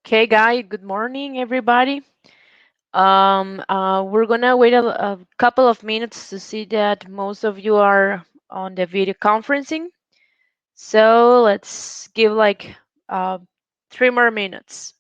Okay, guys, good morning, everybody. We're gonna wait a couple of minutes to see that most of you are on the video conferencing. So let's give like uh, 3 more minutes.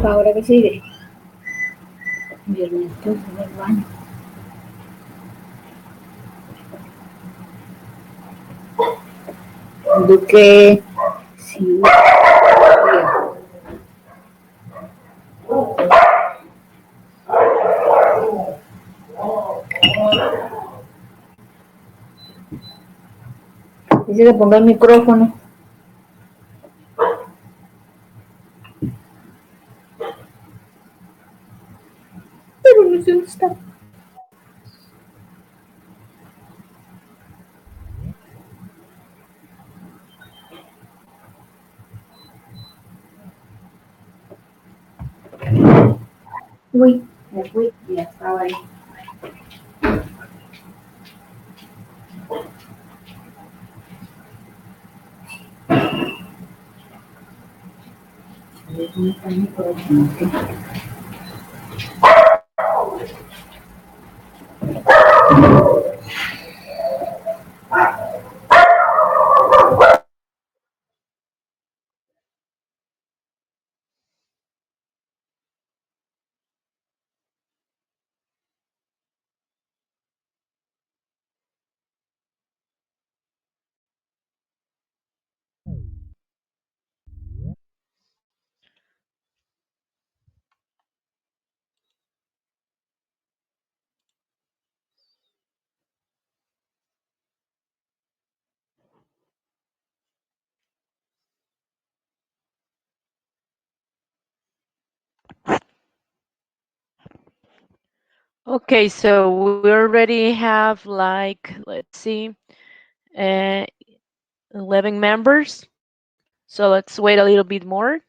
Ahora que sigue. Viernes 12 del baño. Duque. Sí. Dice que ponga el micrófono. Pero no sé dónde está. Uy, me fui y ya estaba ahí. ¿Dónde está el micrófono? Okay, so we already have like let's see, uh, 11 members. So let's wait a little bit more.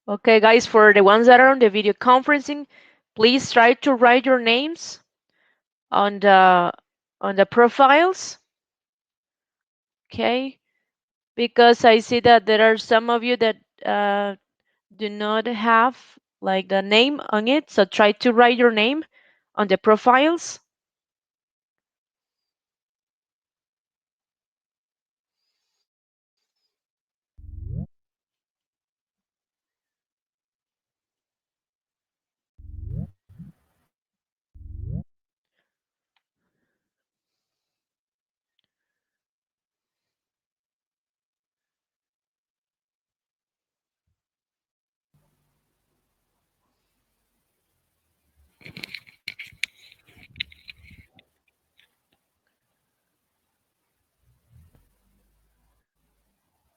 Okay, guys, for the ones that are on the video conferencing, please try to write your names on the profiles. Okay, because I see that there are some of you that uh, do not have like the name on it. So try to write your name on the profiles.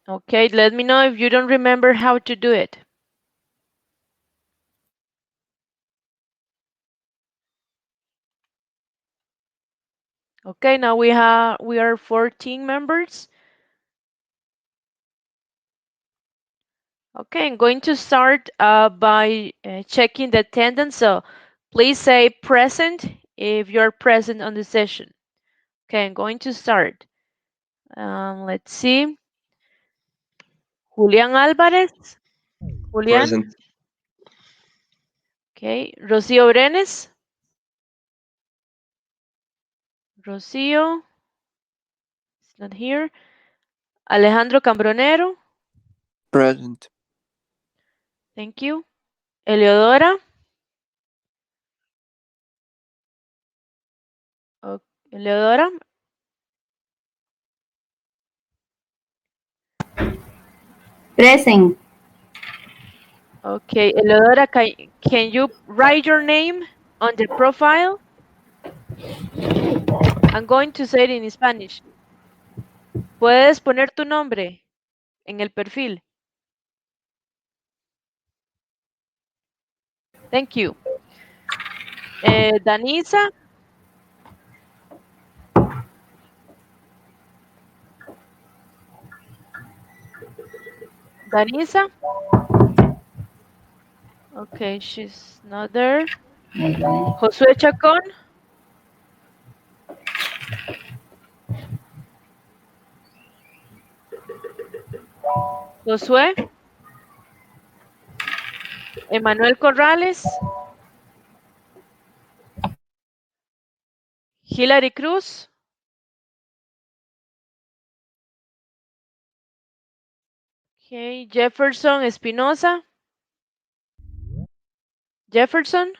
Okay, let me know if you don't remember how to do it. Okay, now we are 14 members. Okay, I'm going to start by checking the attendance. So please say present if you're present on the session. Okay, I'm going to start. Let's see. Julián Álvarez. Julián. Present. Okay. Rocío Brenes. Rocío. It's not here. Alejandro Cambronero. Present. Thank you. Eleodora. Eleodora. Present. Okay. Eleodora, can you write your name on the profile? I'm going to say it in Spanish. Puedes poner tu nombre en el perfil. Thank you. Danisa. Danisa. Okay, she's not there. Josué Chacón. Josué. Emanuel Corrales. Hilary Cruz. Okay, Jefferson Espinosa. Jefferson.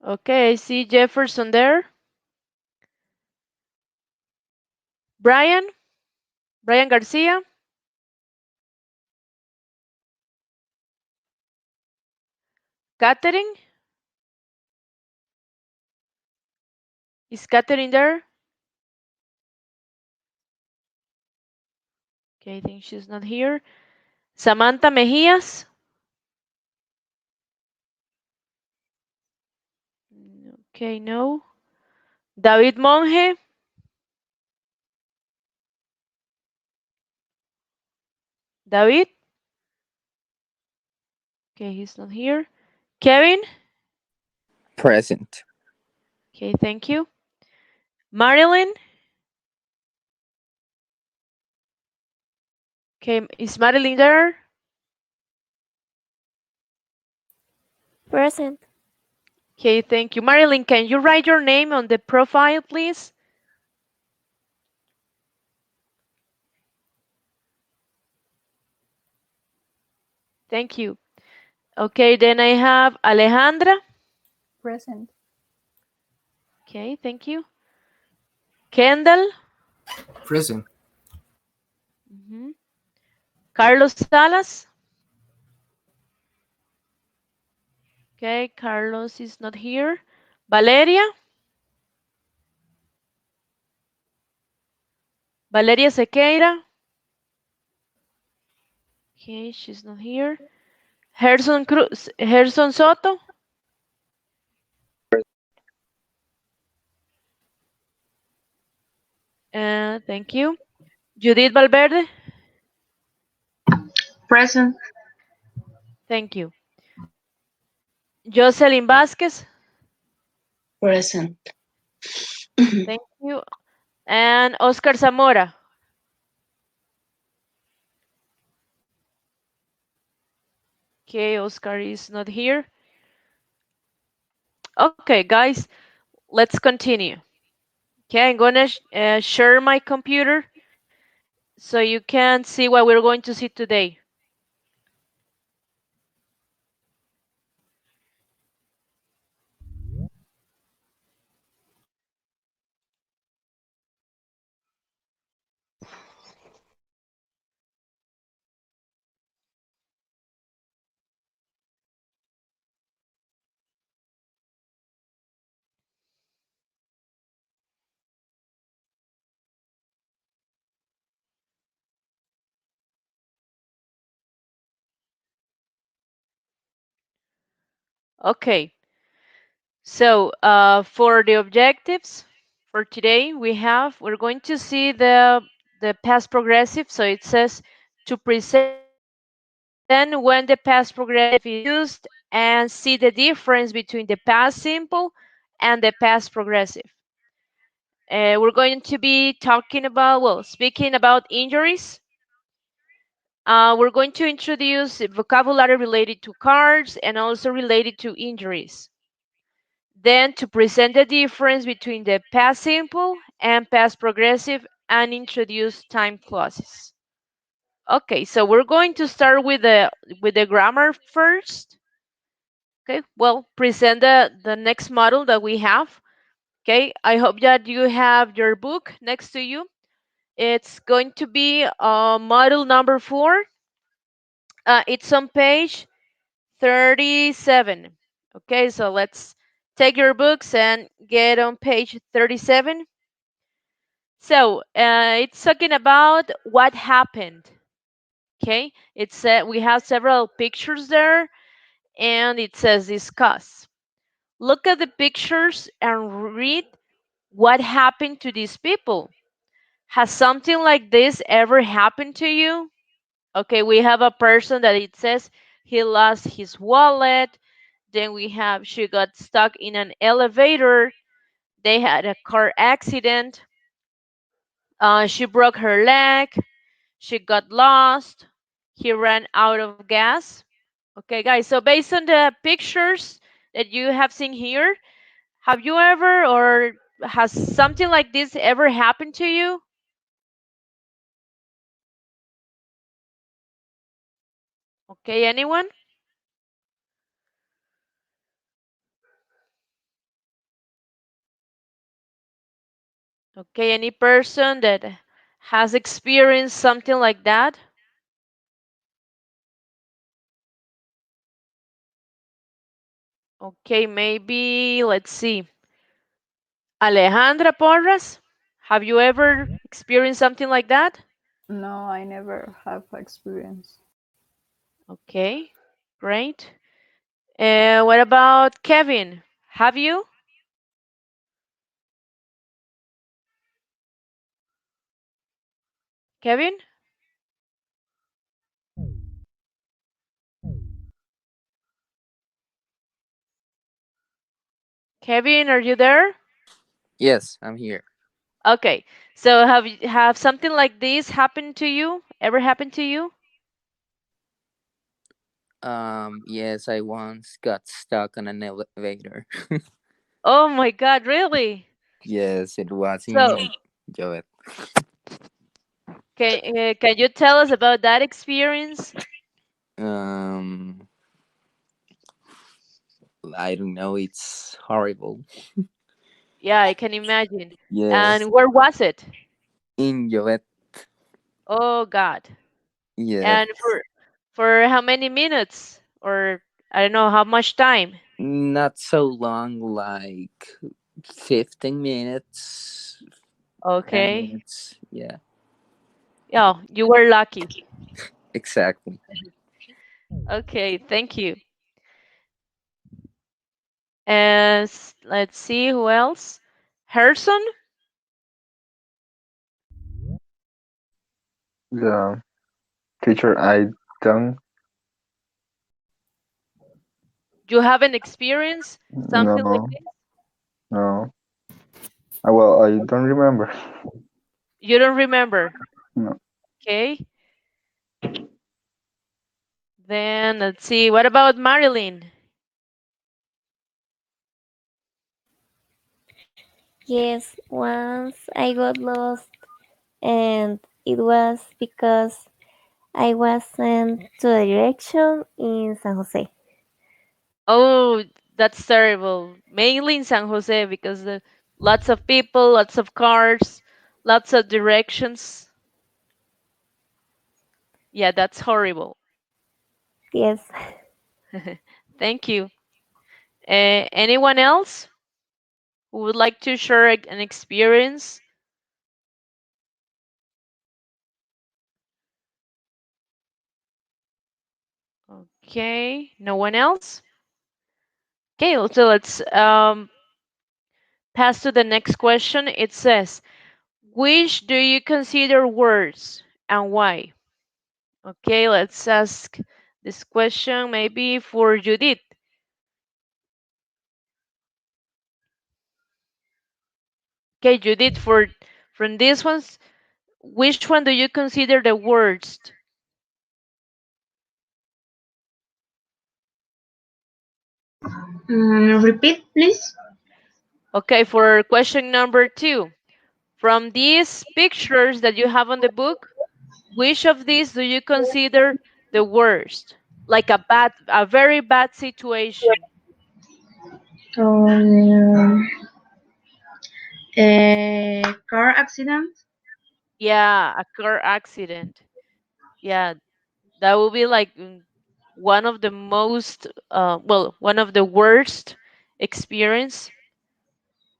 Okay, I see Jefferson there. Brian. Brian Garcia. Catherine. Is Catherine there? Okay, I think she's not here. Samantha Mejias. Okay, no. David Monge. David. Okay, he's not here. Kevin. Present. Okay, thank you. Marilyn. Okay, is Marilyn there? Present. Okay, thank you. Marilyn, can you write your name on the profile, please? Thank you. Okay, then I have Alejandra. Present. Okay, thank you. Kendall. Present. Mhm. Carlos Salas. Okay, Carlos is not here. Valeria. Valeria Sequeira. Okay, she's not here. Gerson Cruz. Gerson Soto. Thank you. Judith Valverde. Present. Thank you. Jocelyn Vasquez. Present. Thank you. And Oscar Zamora. Okay, Oscar is not here. Okay, guys, let's continue. Okay, I'm gonna share my computer so you can see what we're going to see today. Okay, so for the objectives, for today we're going to see the past progressive. So it says to present when the past progressive is used and see the difference between the past simple and the past progressive. We're going to be talking about, well, speaking about injuries. We're going to introduce vocabulary related to cards and also related to injuries. Then to present the difference between the past simple and past progressive and introduce time clauses. Okay, so we're going to start with the grammar first. Okay, well, present the next model that we have. Okay, I hope that you have your book next to you. It's going to be model number 4. It's on page 37. Okay, so let's take your books and get on page 37. So it's talking about what happened. Okay, it's we have several pictures there, and it says discuss. Look at the pictures and read what happened to these people. Has something like this ever happened to you? Okay, we have a person that it says he lost his wallet. Then we have she got stuck in an elevator. They had a car accident. She broke her leg. She got lost. He ran out of gas. Okay, guys, so based on the pictures that you have seen here, have you ever or has something like this ever happened to you? Okay, anyone? Okay, any person that has experienced something like that? Okay, maybe let's see. Alejandra Porras, have you ever experienced something like that? No, I never have experience. Okay, great. What about Kevin? Have you? Kevin? Kevin, are you there? Yes, I'm here. Okay, so have something like this happened to you? Ever happened to you? Yes, I once got stuck on an elevator. Oh my God, really? Yes, it was So, in Joet. can you tell us about that experience? Um, I don't know. It's horrible. Yeah, I can imagine. Yes, And where was it? in Joet. Oh God. And Yes, for how many minutes? Or I don't know how much time. not so long. Like 15 minutes, ten Okay. minutes. Yeah, Yeah, you were lucky. exactly. Okay, thank you. And let's see who else. Harrison, The teacher, I don't you haven't experienced something like know. this? No. Well, I don't remember. You don't remember. No. Okay. Then let's see. What about Marilyn? Yes, once I got lost, and it was because I wasn't to the direction in San Jose. Oh, that's terrible. Mainly in San Jose because the lots of people, lots of cars, lots of directions. Yeah, that's horrible. Yes, Thank you. Anyone else who would like to share an experience? Okay, no one else. Okay, so let's pass to the next question. It says, which do you consider words and why? Okay, let's ask this question maybe for Judith. Okay, Judith, for from these ones, which one do you consider the worst? Repeat, please. Okay, for question number 2, from these pictures that you have on the book, which of these do you consider the worst? Like a very bad situation. Um, car accident. Yeah, a car accident. Yeah, that will be like one of the most, well, one of the worst experience,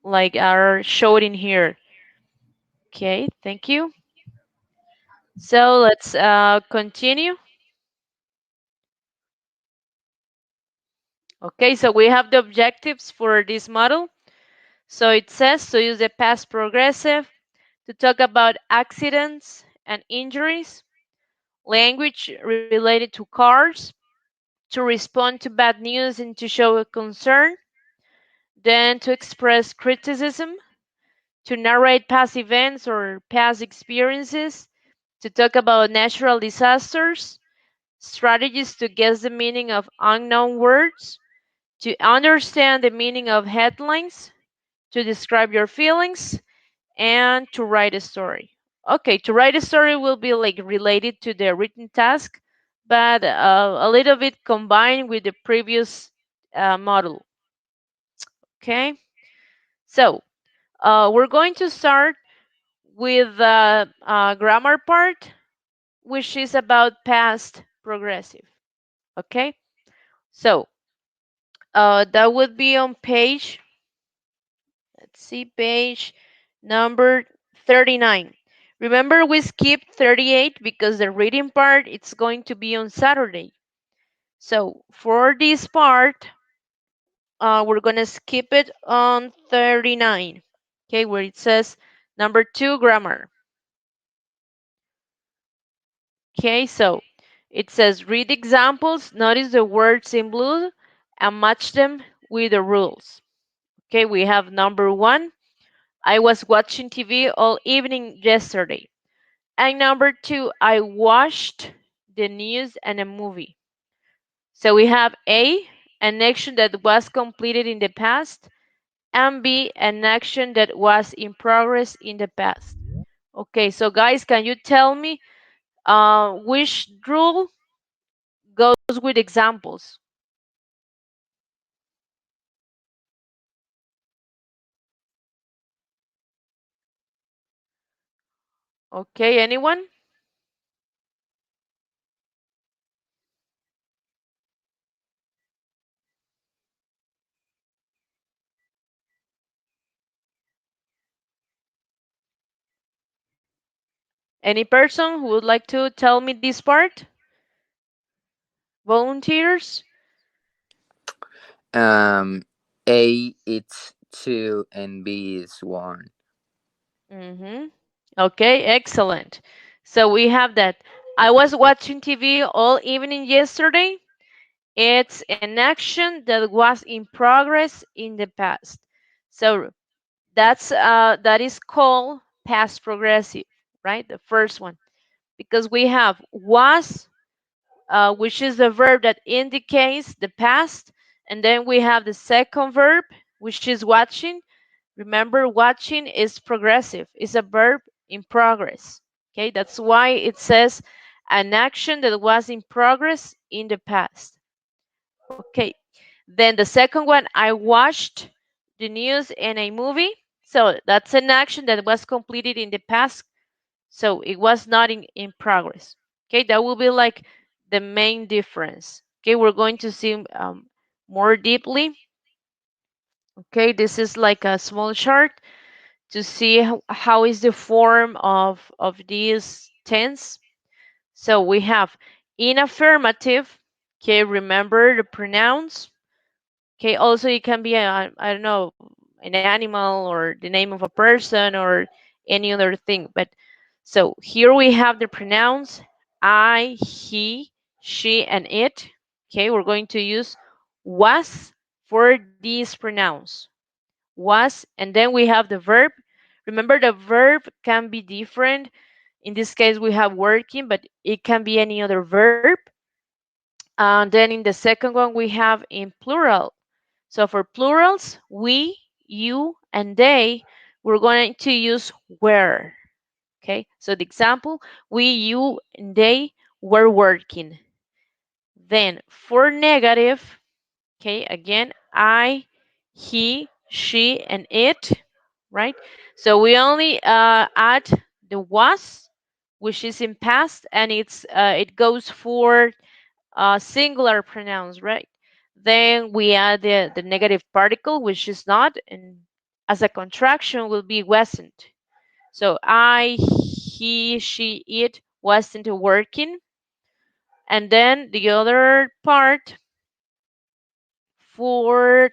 like are showed in here. Okay, thank you. So let's continue. Okay, so we have the objectives for this model. So it says to use the past progressive to talk about accidents and injuries, language related to cars, to respond to bad news and to show a concern, then to express criticism, to narrate past events or past experiences, to talk about natural disasters, strategies to guess the meaning of unknown words, to understand the meaning of headlines, to describe your feelings, and to write a story. Okay, to write a story will be like related to the written task, but a little bit combined with the previous model. Okay, so we're going to start with the grammar part, which is about past progressive. Okay, so that would be on page, let's see, page number 39. Remember, we skipped 38 because the reading part it's going to be on Saturday. So for this part, we're going to skip it on 39. Okay, where it says number 2, grammar. Okay, so it says read examples, notice the words in blue, and match them with the rules. Okay, we have number 1. I was watching TV all evening yesterday. And number 2, I watched the news and a movie. So we have A, an action that was completed in the past, and B, an action that was in progress in the past. Okay, so guys, can you tell me which rule goes with examples? Okay, anyone? Any person who would like to tell me this part? Volunteers? A it's two and B is one. Mm-hmm. Okay, excellent. So we have that. I was watching TV all evening yesterday. It's an action that was in progress in the past. So that is called past progressive, right? The first one, because we have was, which is the verb that indicates the past, and then we have the second verb, which is watching. Remember, watching is progressive, it's a verb in progress. Okay, that's why it says an action that was in progress in the past. Okay, then the second one, I watched the news and a movie. So that's an action that was completed in the past. So it was not in progress. Okay, that will be like the main difference. Okay, we're going to see more deeply. Okay, this is like a small chart to see how is the form of these tense. So we have in affirmative. Okay, remember the pronouns. Okay, also it can be I don't know, an animal or the name of a person or any other thing. But so here we have the pronouns I, he, she, and it. Okay, we're going to use was for these pronouns. Was, and then we have the verb. Remember, the verb can be different. In this case, we have working, but it can be any other verb. And then in the second one, we have in plural. So for plurals, we, you, and they, we're going to use were. Okay, so the example, we, you, and they were working. Then for negative, okay, again, I, he, she, and it, right? So we only add the was, which is in past, and it goes for singular pronouns, right? Then we add the negative particle, which is not, and as a contraction will be wasn't. So I, he, she, it wasn't working. And then the other part for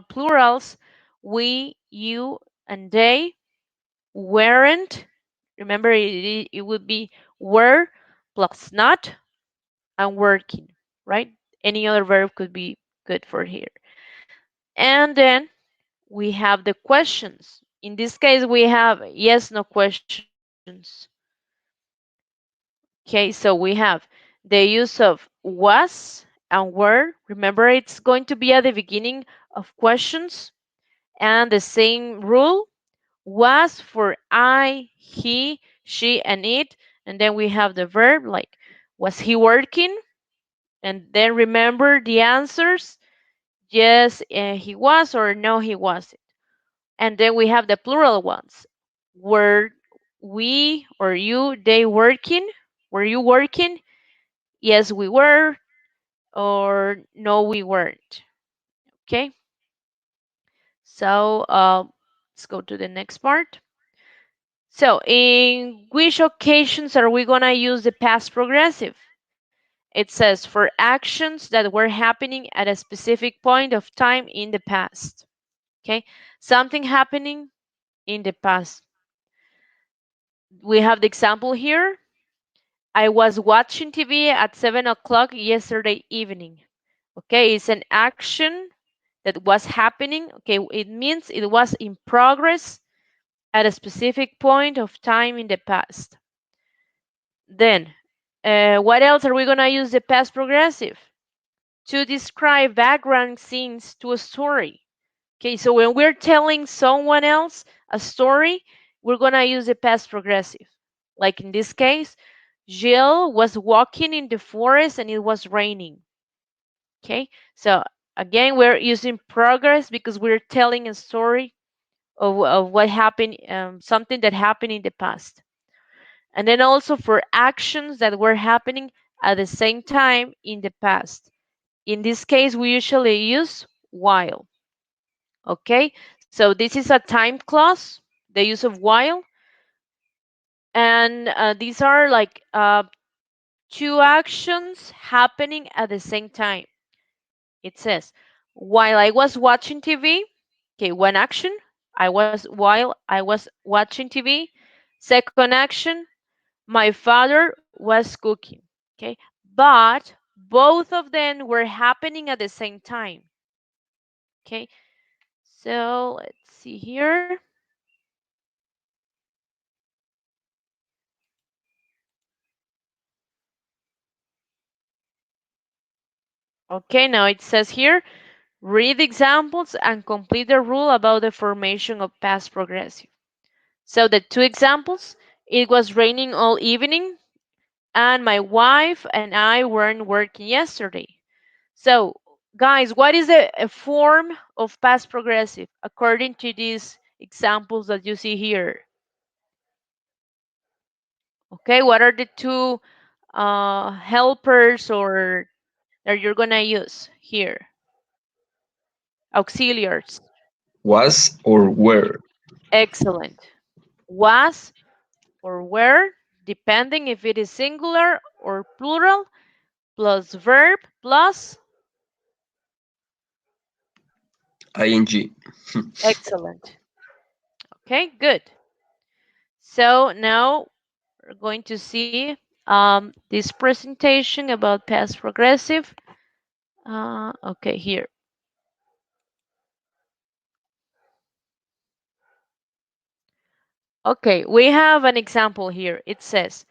plurals, we, you, and they weren't. Remember, it would be were plus not and working, right? Any other verb could be good for here. And then we have the questions. In this case, we have yes, no questions. Okay, so we have the use of was and were. Remember, it's going to be at the beginning of questions. And the same rule was for I, he, she, and it. And then we have the verb like, was he working? And then remember the answers. Yes, he was, or no, he wasn't. And then we have the plural ones. Were we or you, they working? Were you working? Yes, we were, or no, we weren't. Okay, so let's go to the next part. So, in which occasions are we going to use the past progressive? It says for actions that were happening at a specific point of time in the past. Okay, something happening in the past. We have the example here. I was watching TV at 7 o'clock yesterday evening. Okay, it's an action that was happening. Okay, it means it was in progress at a specific point of time in the past. Then, what else are we going to use the past progressive? To describe background scenes to a story. Okay, so when we're telling someone else a story, we're going to use the past progressive. Like in this case, Jill was walking in the forest and it was raining. Okay, so again, we're using progress because we're telling a story of what happened, something that happened in the past. And then also for actions that were happening at the same time in the past. In this case, we usually use while. Okay, so this is a time clause, the use of while. And these are like two actions happening at the same time. It says, while I was watching TV, okay, one action, while I was watching TV. Second action, my father was cooking. Okay, but both of them were happening at the same time. Okay, so let's see here. Okay, now it says here, read examples and complete the rule about the formation of past progressive. So the two examples, it was raining all evening and my wife and I weren't working yesterday. So, guys, what is a form of past progressive according to these examples that you see here? Okay, what are the two helpers or that you're gonna use here? Auxiliaries. Was or were. Excellent. Was or were, depending if it is singular or plural, plus verb plus ing. Excellent. Okay, good. So now we're going to see this presentation about past progressive. Okay, here. Okay, we have an example here. It says,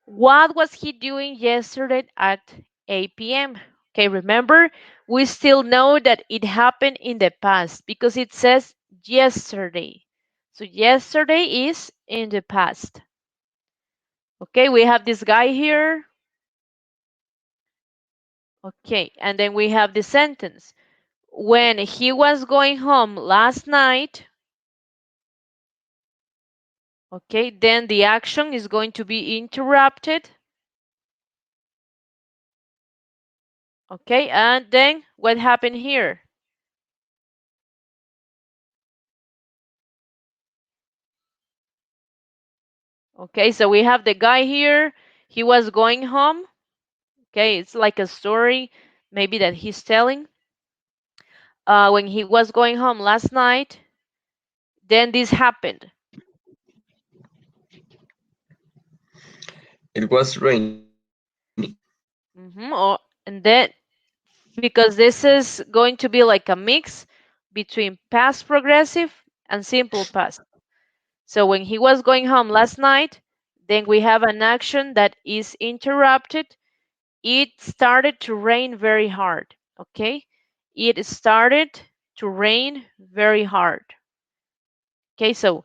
what was he doing yesterday at 8 p.m.? Okay, remember, we still know that it happened in the past because it says yesterday. So yesterday is in the past. Okay, we have this guy here. Okay, and then we have the sentence. When he was going home last night, okay, then the action is going to be interrupted. Okay, and then what happened here? Okay, so we have the guy here. He was going home. Okay, it's like a story maybe that he's telling. When he was going home last night, then this happened. It was raining. And then because this is going to be like a mix between past progressive and simple past. So when he was going home last night, then we have an action that is interrupted. It started to rain very hard. Okay, it started to rain very hard. Okay, so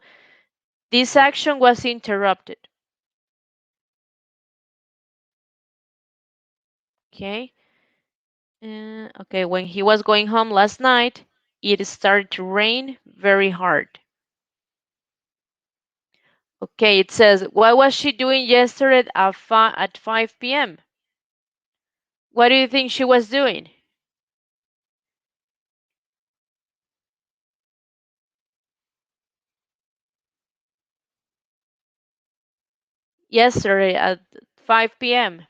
this action was interrupted. Okay, okay, when he was going home last night, it started to rain very hard. Okay, it says, what was she doing yesterday at 5 p.m.? What do you think she was doing? Yesterday at 5 p.m.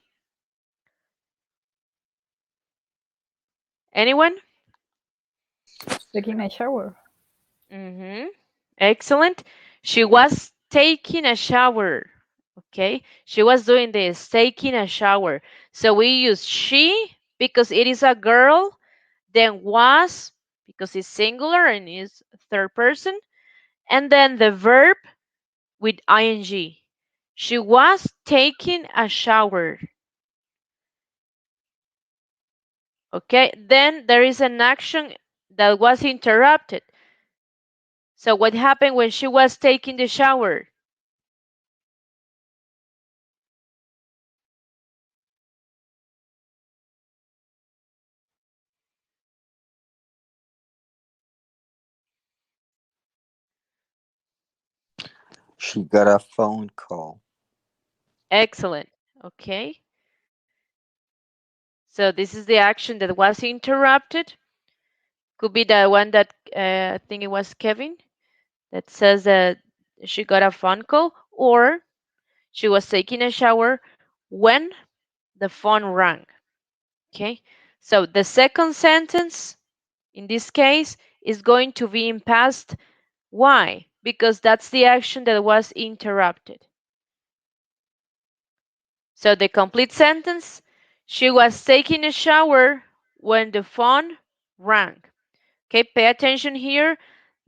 Anyone? Taking a shower. Mm-hmm. Excellent. She was taking a shower. Okay, she was doing this, taking a shower. So we use she because it is a girl, then was because it's singular and is third person, and then the verb with ing. She was taking a shower. Okay, then there is an action that was interrupted. So what happened when she was taking the shower? She got a phone call. Excellent. Okay, so this is the action that was interrupted. Could be the one that I think it was Kevin that says that she got a phone call, or she was taking a shower when the phone rang. Okay, so the second sentence in this case is going to be in past. Why? Because that's the action that was interrupted. So the complete sentence, she was taking a shower when the phone rang. Okay, pay attention here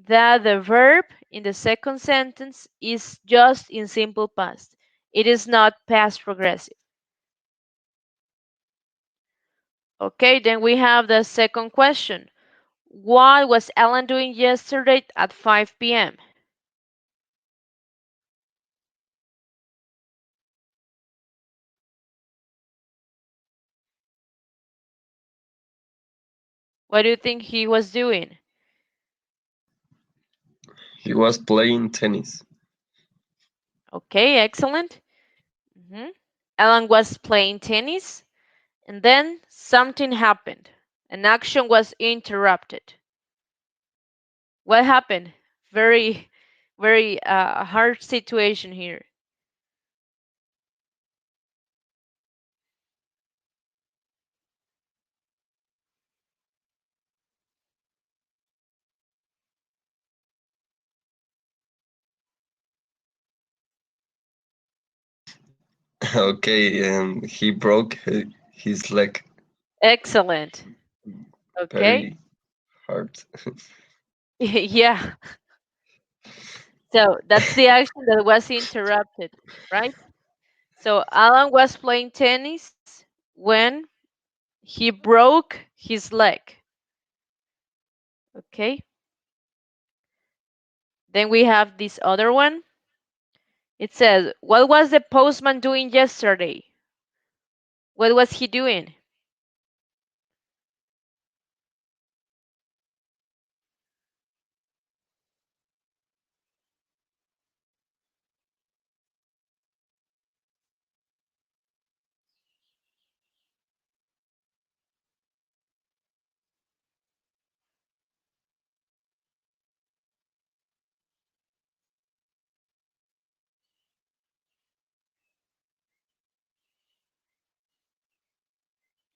that the verb in the second sentence is just in simple past. It is not past progressive. Okay, then we have the second question. What was Ellen doing yesterday at 5 p.m.? What do you think he was doing? He was playing tennis. Okay, excellent. Mhm. Ellen was playing tennis, and then something happened. An action was interrupted. What happened? Very, very hard situation here. Okay, he broke his leg Excellent. Okay. very hard. Yeah. So that's the action that was interrupted, right? So Alan was playing tennis when he broke his leg. Okay. Then we have this other one. It says, what was the postman doing yesterday? What was he doing?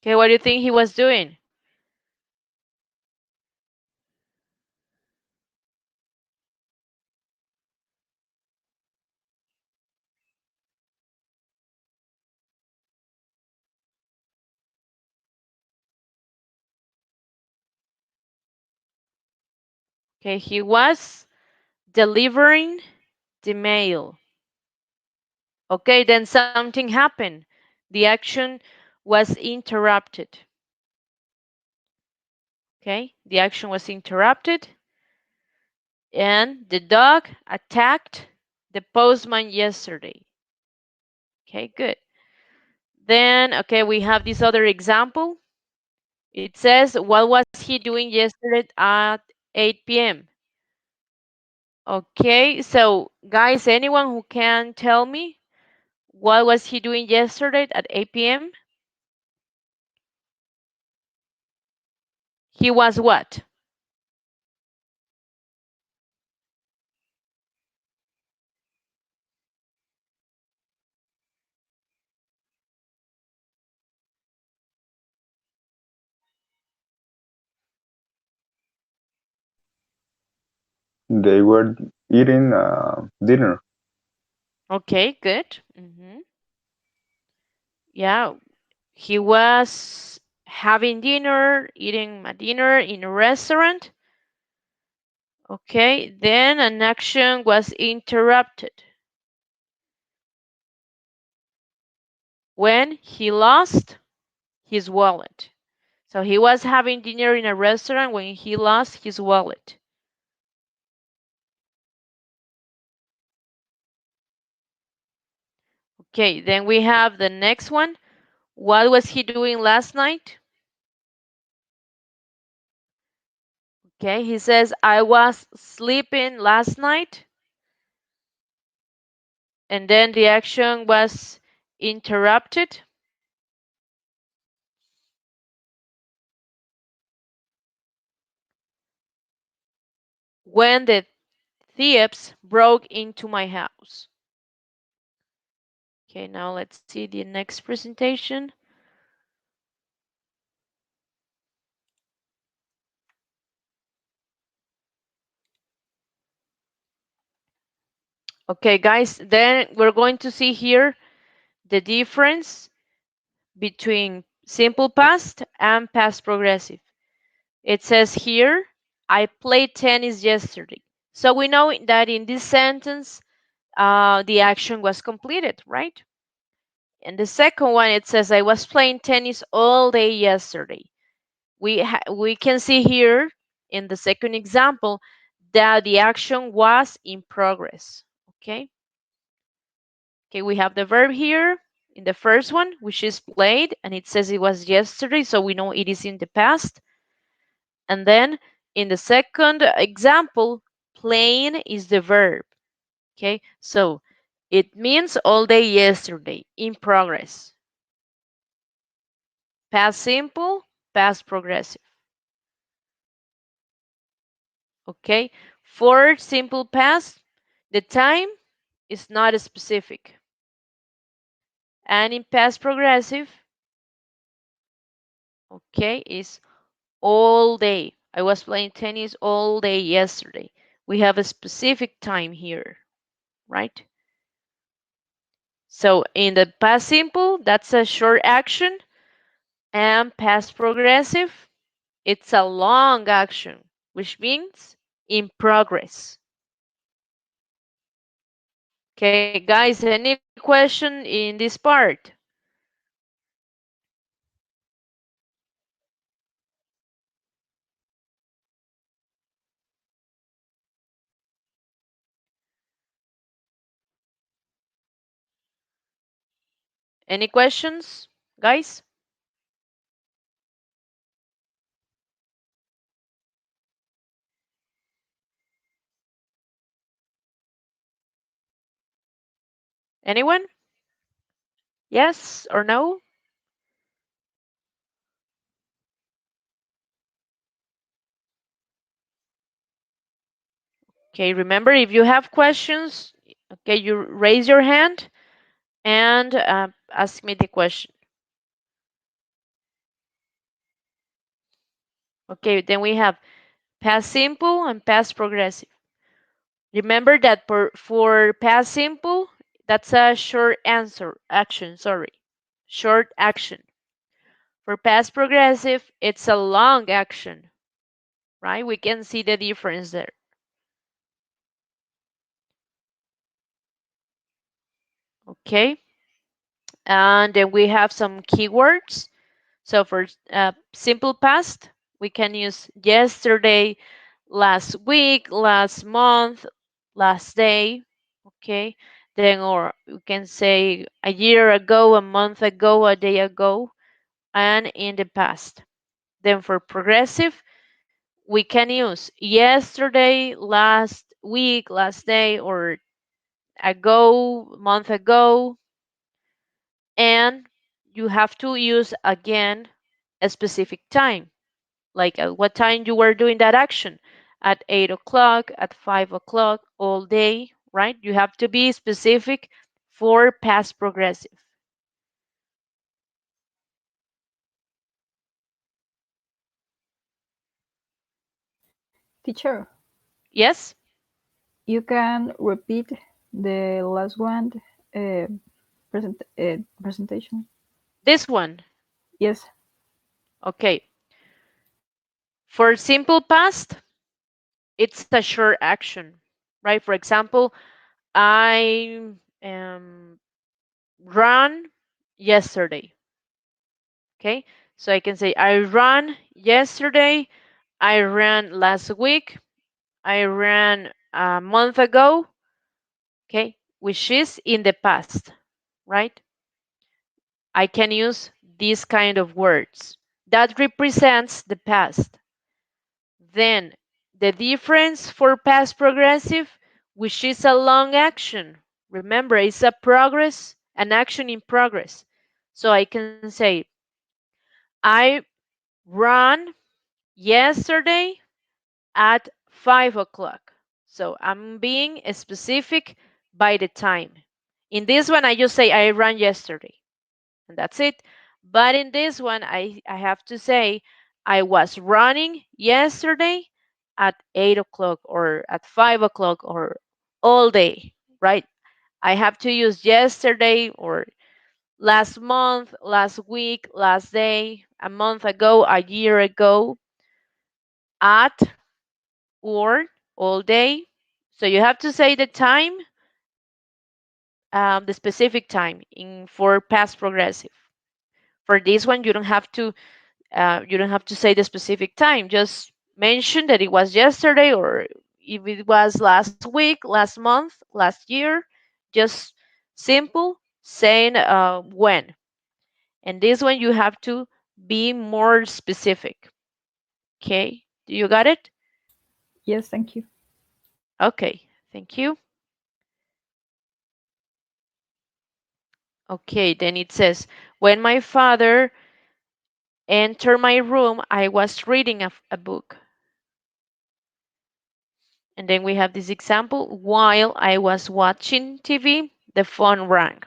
Okay, what do you think he was doing? Okay, he was delivering the mail. Okay, then something happened. The action was interrupted. Okay, the action was interrupted, and the dog attacked the postman yesterday. Okay, good. Then, okay, we have this other example. It says, what was he doing yesterday at 8 p.m.? Okay, so guys, anyone who can tell me what was he doing yesterday at 8 p.m.? He was what? They were eating dinner. Okay, good. Yeah, he was having dinner, eating a dinner in a restaurant. Okay, then an action was interrupted when he lost his wallet. So he was having dinner in a restaurant when he lost his wallet. Okay, then we have the next one. What was he doing last night? Okay, he says, I was sleeping last night. And then the action was interrupted when the thieves broke into my house. Okay, now let's see the next presentation. Okay, guys, then we're going to see here the difference between simple past and past progressive. It says here, I played tennis yesterday. So we know that in this sentence, the action was completed, right? And the second one, it says, I was playing tennis all day yesterday. We can see here in the second example that the action was in progress. Okay. Okay, we have the verb here in the first one, which is played, and it says it was yesterday, so we know it is in the past. And then in the second example, playing is the verb. Okay, so it means all day yesterday, in progress. Past simple, past progressive. Okay, for simple past, the time is not specific. And in past progressive, okay, is all day. I was playing tennis all day yesterday. We have a specific time here, right? So in the past simple, that's a short action, and past progressive, it's a long action, which means in progress. Okay, guys, any question in this part? Any questions, guys? Anyone? Yes or no? Okay, remember if you have questions, okay, you raise your hand and ask me the question. Okay, then we have past simple and past progressive. Remember that for past simple, that's a short answer, action, sorry, short action. For past progressive, it's a long action, right? We can see the difference there. Okay, and then we have some keywords. So for simple past, we can use yesterday, last week, last month, last day. Okay, then or we can say a year ago, a month ago, a day ago, and in the past. Then for progressive, we can use yesterday, last week, last day, or ago, month ago, and you have to use again a specific time, like at what time you were doing that action, at 8 o'clock, at 5 o'clock, all day, right? You have to be specific for past progressive. Teacher, Yes, you can repeat the last one uh, presentation. this one. Yes. Okay, for simple past, it's a short action, right? For example, I ran yesterday. Okay, so I can say I ran yesterday, I ran last week, I ran a month ago, okay, which is in the past, right? I can use these kind of words that represents the past. Then the difference for past progressive, which is a long action. Remember, it's a progress, an action in progress. So I can say, I ran yesterday at 5 o'clock. So I'm being specific by the time. In this one, I just say I ran yesterday, and that's it. But in this one, I have to say I was running yesterday at 8 o'clock or at 5 o'clock or all day, right? I have to use yesterday or last month, last week, last day, a month ago, a year ago, at or all day. So you have to say the time, the specific time in for past progressive. For this one, you don't have to say the specific time. Just mention that it was yesterday or if it was last week, last month, last year. Just simple saying when. And this one you have to be more specific. Okay, do you got it? Yes, thank you. Okay, thank you. Okay, then it says, when my father entered my room, I was reading a book. And then we have this example, while I was watching TV, the phone rang.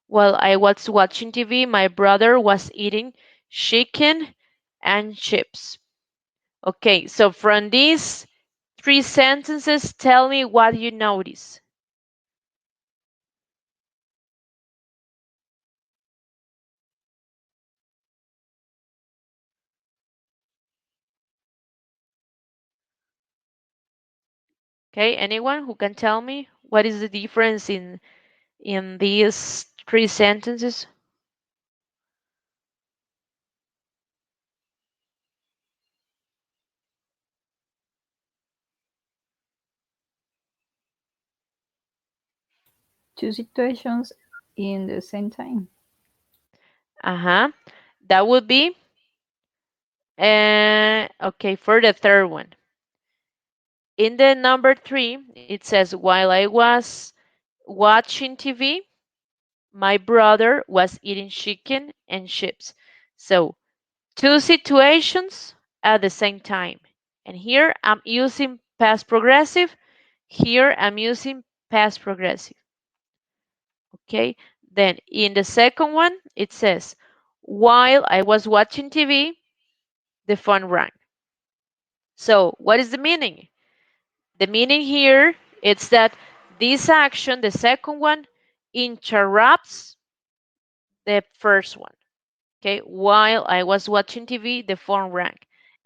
While I was watching TV, my brother was eating chicken and chips. Okay, so from these three sentences, tell me what you notice. Okay, anyone who can tell me what is the difference in these three sentences? Two situations in the same time. Uh-huh. That would be okay, for the third one. In the number 3, it says while I was watching TV, my brother was eating chicken and chips. So, two situations at the same time. And here I'm using past progressive. Here I'm using past progressive. Okay. Then in the second one, it says, while I was watching TV, the phone rang. So what is the meaning? The meaning here is that this action, the second one, interrupts the first one. Okay. While I was watching TV, the phone rang.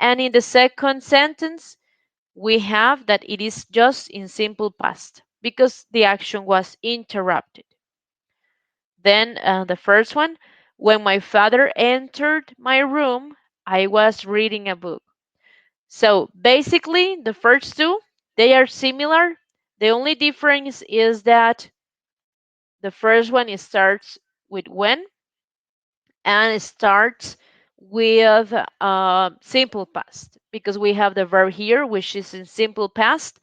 And in the second sentence, we have that it is just in simple past because the action was interrupted. Then the first one, when my father entered my room, I was reading a book. So basically, the first two, they are similar. The only difference is that the first one it starts with when and it starts with simple past because we have the verb here, which is in simple past.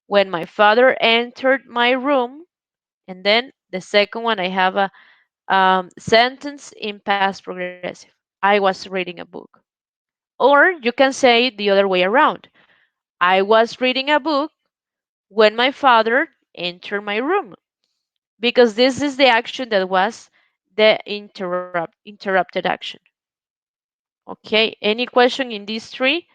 When my father entered my room, and then the second one, I have a sentence in past progressive. I was reading a book. Or you can say the other way around. I was reading a book when my father entered my room. Because this is the action that was the interrupted action. Okay, any question in these three?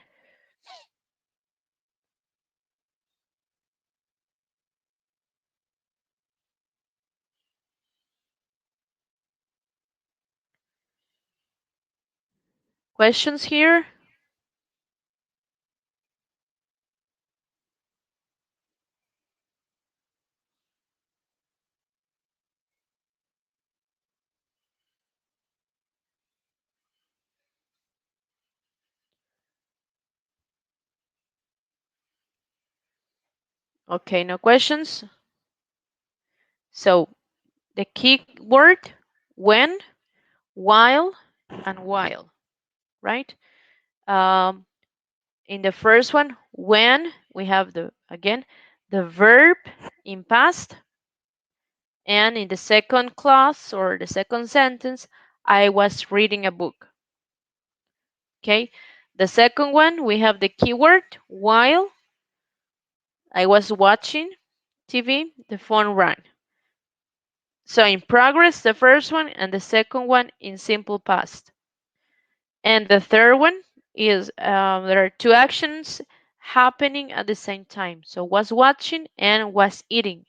Questions here? Okay, no questions. So the key word when, while, and while, right? Um, in the first one, when we have the again the verb in past, and in the second clause or the second sentence, I was reading a book. Okay. The second one, we have the keyword while I was watching TV, the phone rang. So in progress, the first one, and the second one in simple past. And the third one is there are two actions happening at the same time. So was watching and was eating.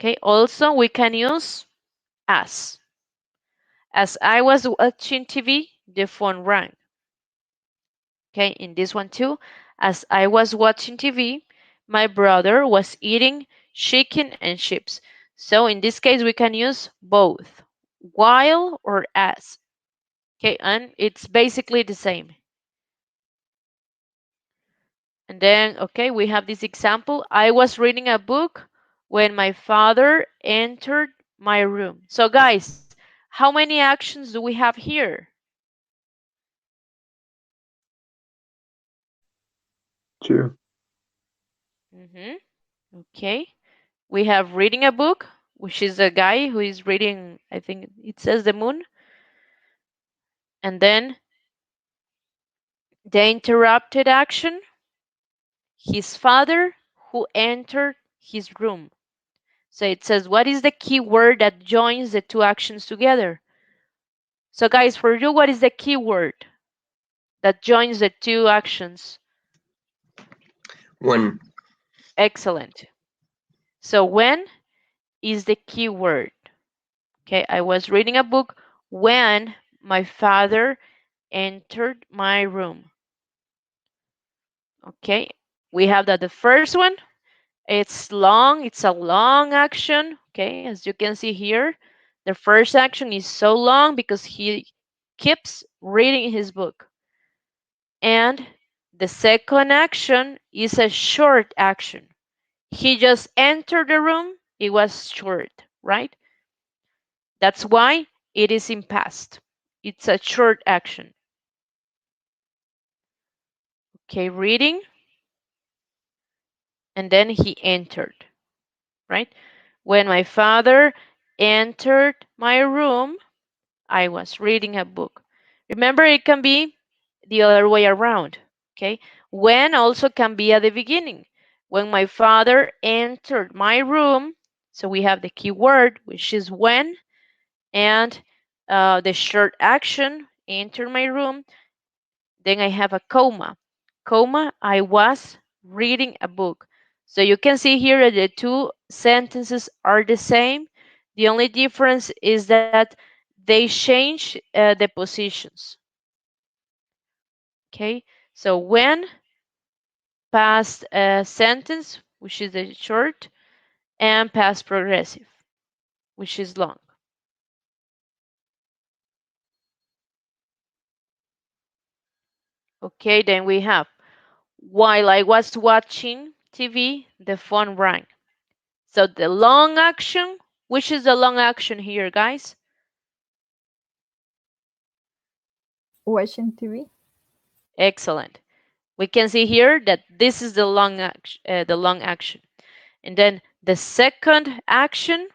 Okay, also we can use as. As I was watching TV, the phone rang. Okay, in this one too, as I was watching TV, my brother was eating chicken and chips. So in this case, we can use both, while or as. Okay, and it's basically the same. And then, okay, we have this example. I was reading a book when my father entered my room. So, guys, how many actions do we have here? Two. Mm-hmm. Okay. We have reading a book, which is a guy who is reading, I think it says the moon. And then the interrupted action, his father who entered his room. So it says, what is the key word that joins the two actions together? So, guys, for you, what is the key word that joins the two actions? When. Excellent. So, when is the key word? Okay, I was reading a book when my father entered my room. Okay, We have that the first one, it's long, it's a long action. Okay, as you can see here, the first action is so long because he keeps reading his book. And the second action is a short action. He just entered the room, it was short, right? That's why it is in past. It's a short action. Okay, reading, and then he entered, right? When my father entered my room, I was reading a book. Remember, it can be the other way around. Okay, when also can be at the beginning. When my father entered my room, so we have the key word, which is when, and the short action, enter my room. Then I have a comma. Comma, I was reading a book. So you can see here that the two sentences are the same. The only difference is that they change the positions. Okay, so when past sentence, which is the short, and past progressive, which is long. Okay, then we have while I was watching TV, the phone rang. So the long action, which is the long action here, guys? Watching TV. Excellent. We can see here that this is the long action. And then the second action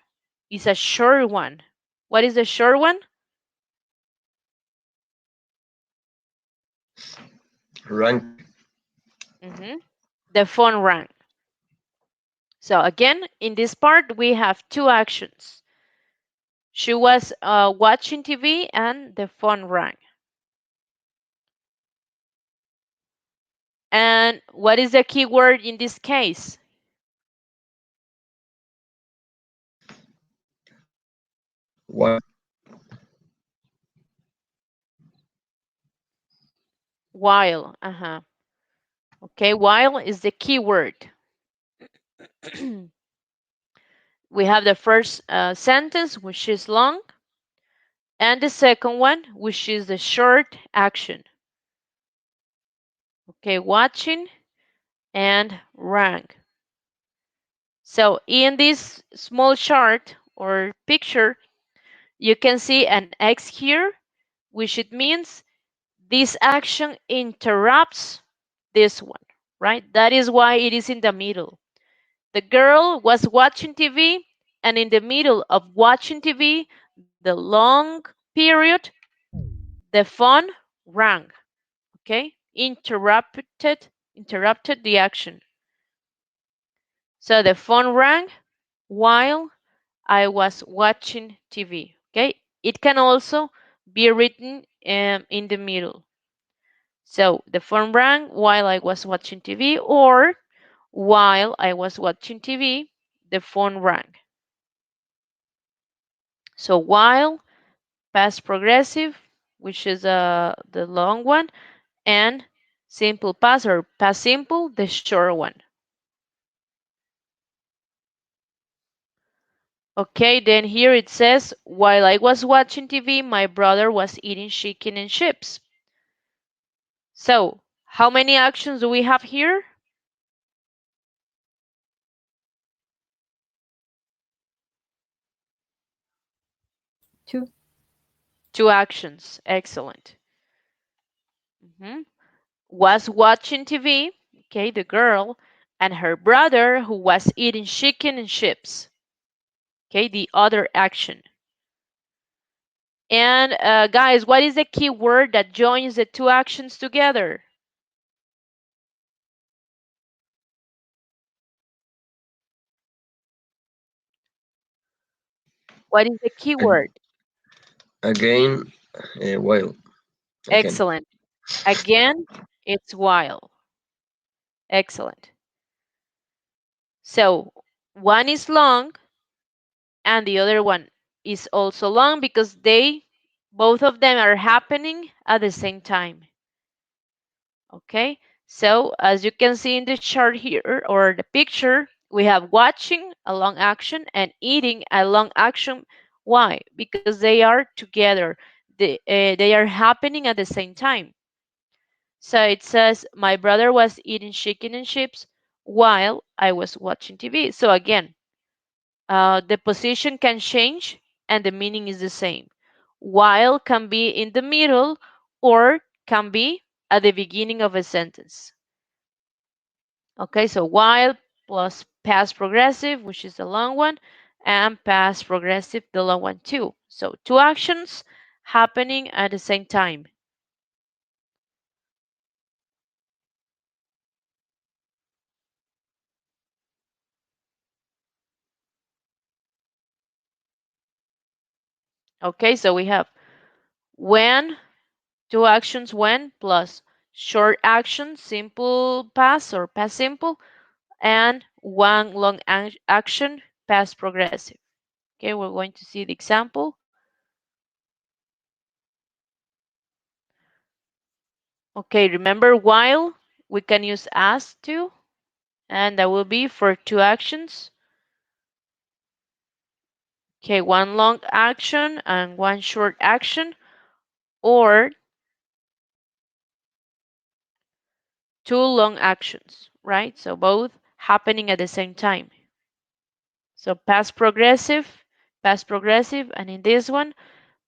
is a short one. What is the short one? Rank. hmm The phone rang. So again, in this part, we have two actions. She was watching TV and the phone rang. And what is the key word in this case? While. While. Okay, while is the key word. We have the first sentence, which is long, and the second one, which is the short action. Okay, watching and rang. So in this small chart or picture, you can see an X here, which it means this action interrupts this one, right? That is why it is in the middle. The girl was watching TV, and in the middle of watching TV, the long period, the phone rang. Okay, interrupted the action. So the phone rang while I was watching TV. Okay, it can also be written in the middle. So the phone rang while I was watching TV, or while I was watching TV, the phone rang. So while, past progressive, which is the long one, and simple past or past simple, the short one. Okay, then here it says, while I was watching TV, my brother was eating chicken and chips. So, how many actions do we have here? Two. Two actions. Excellent. Mhm. Was watching TV, okay, the girl, and her brother who was eating chicken and chips. Okay, the other action. And guys, what is the key word that joins the two actions together? What is the key Ag- word? Again. While. Again. Excellent. Again, it's while. Excellent. So one is long and the other one is also long because both of them are happening at the same time. Okay, So as you can see in the chart here or the picture, we have watching a long action and eating a long action. Why? Because they are together. They are happening at the same time. So it says, my brother was eating chicken and chips while I was watching TV. So again, the position can change and the meaning is the same. While can be in the middle or can be at the beginning of a sentence. Okay, so while plus past progressive, which is the long one, and past progressive, the long one too. So two actions happening at the same time. Okay, so we have when, two actions when, plus short action, simple past or past simple, and one long action, past progressive. Okay, we're going to see the example. Okay, remember while we can use as to, and that will be for two actions. Okay, one long action and one short action, or two long actions, right? So both happening at the same time. So past progressive, and in this one,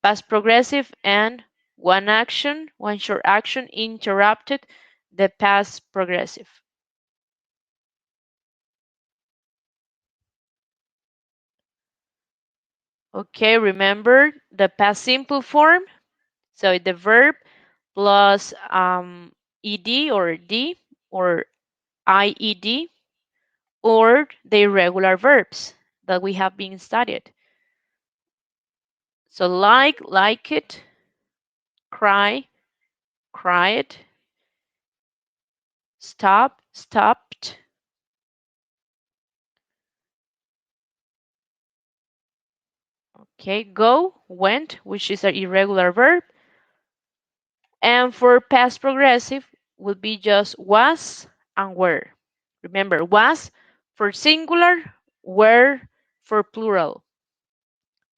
past progressive and one action, one short action interrupted the past progressive. Okay, remember the past simple form. So the verb plus ed or d or ied or the irregular verbs that we have been studied. So like it, cry, cried, stop, stopped. Okay, go, went, which is an irregular verb. And for past progressive would be just was and were. Remember, was for singular, were for plural.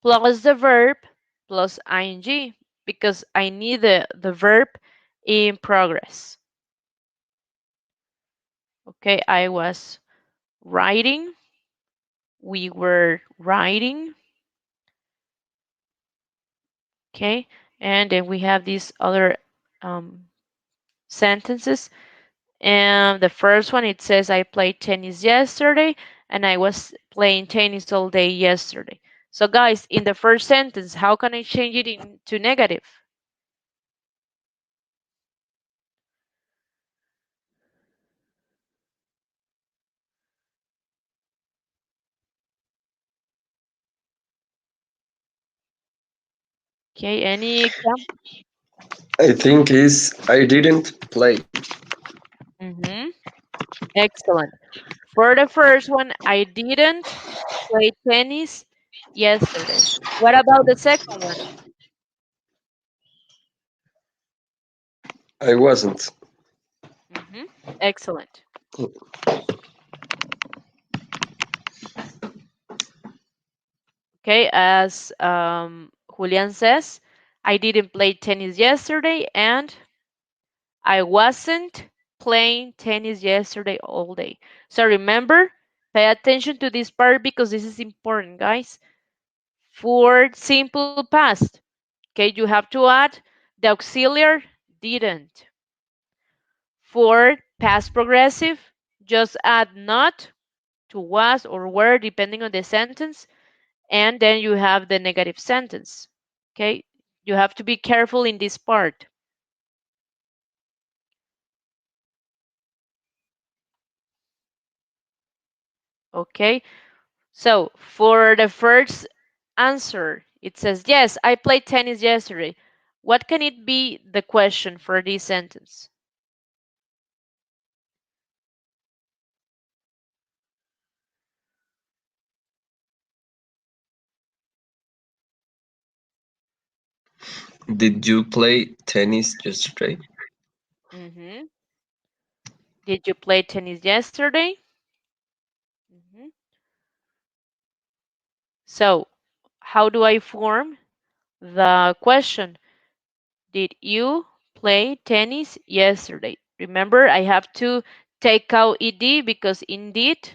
Plus the verb plus ing because I need the verb in progress. Okay, I was writing, we were writing. Okay, and then we have these other um, sentences. And the first one, it says, I played tennis yesterday and I was playing tennis all day yesterday. So, guys, in the first sentence, how can I change it into negative? Okay, any example? I think is I didn't play. Mm-hmm. Excellent. For the first one, I didn't play tennis yesterday. What about the second one? I wasn't. Mm-hmm. Excellent. Okay, as Julian says, I didn't play tennis yesterday and I wasn't playing tennis yesterday all day. So remember, pay attention to this part because this is important, guys. For simple past, okay, you have to add the auxiliary didn't. For past progressive, just add not to was or were, depending on the sentence, and then you have the negative sentence. Okay, you have to be careful in this part. Okay, so for the first answer, it says, yes, I played tennis yesterday. What can it be the question for this sentence? Did you play tennis yesterday? Mm-hmm. Did you play tennis yesterday? Mhm. So, how do I form the question? Did you play tennis yesterday? Remember, I have to take out ed because indeed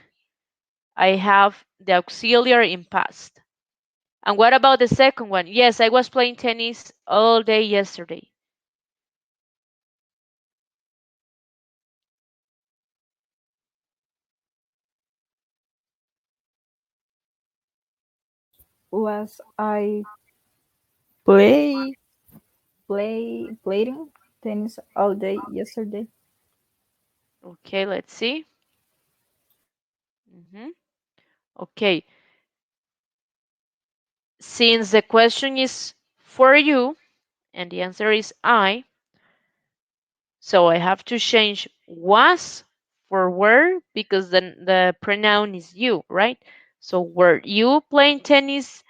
I have the auxiliary in past. And what about the second one? Yes, I was playing tennis all day yesterday. Was I play playing tennis all day yesterday? Okay, let's see. Mhm. Okay, since the question is for you and the answer is I, so I have to change was for were because the pronoun is you, right? So were you playing tennis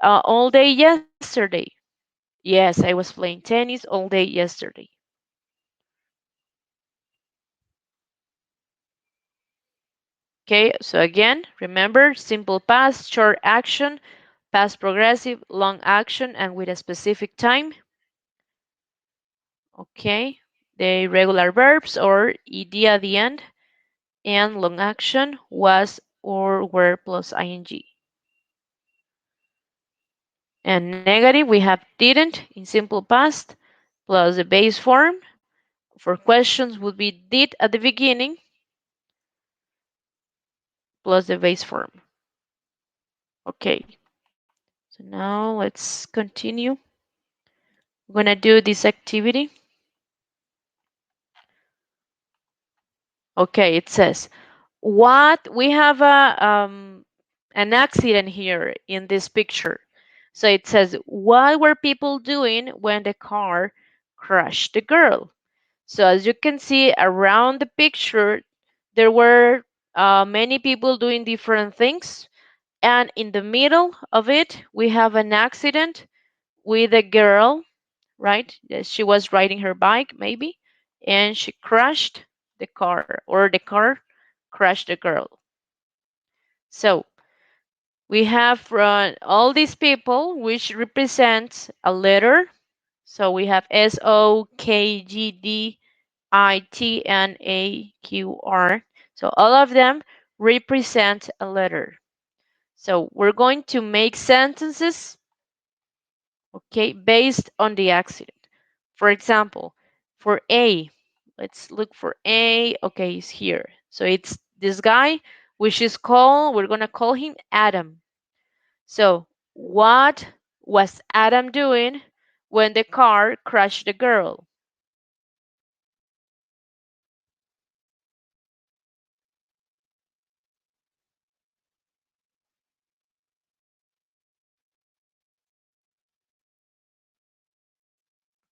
all day yesterday? Yes, I was playing tennis all day yesterday. Okay, so again, remember simple past, short action, past progressive, long action, and with a specific time. Okay, the regular verbs or ed at the end, and long action was or were plus ing. And negative, we have didn't in simple past plus the base form. For questions would be did at the beginning plus the base form. Okay, so now let's continue. We're gonna do this activity. Okay, it says what we have an accident here in this picture. So it says what were people doing when the car crushed the girl? So as you can see around the picture, there were many people doing different things. And in the middle of it, we have an accident with a girl, right? She was riding her bike, maybe, and she crashed the car, or the car crashed the girl. So we have all these people, which represents a letter. So we have S O K G D ITNAQR. So all of them represent a letter. So we're going to make sentences, okay, based on the accident. For example, for A, let's look for A. Okay, he's here. So it's this guy, which is called, we're going to call him Adam. So what was Adam doing when the car crashed the girl?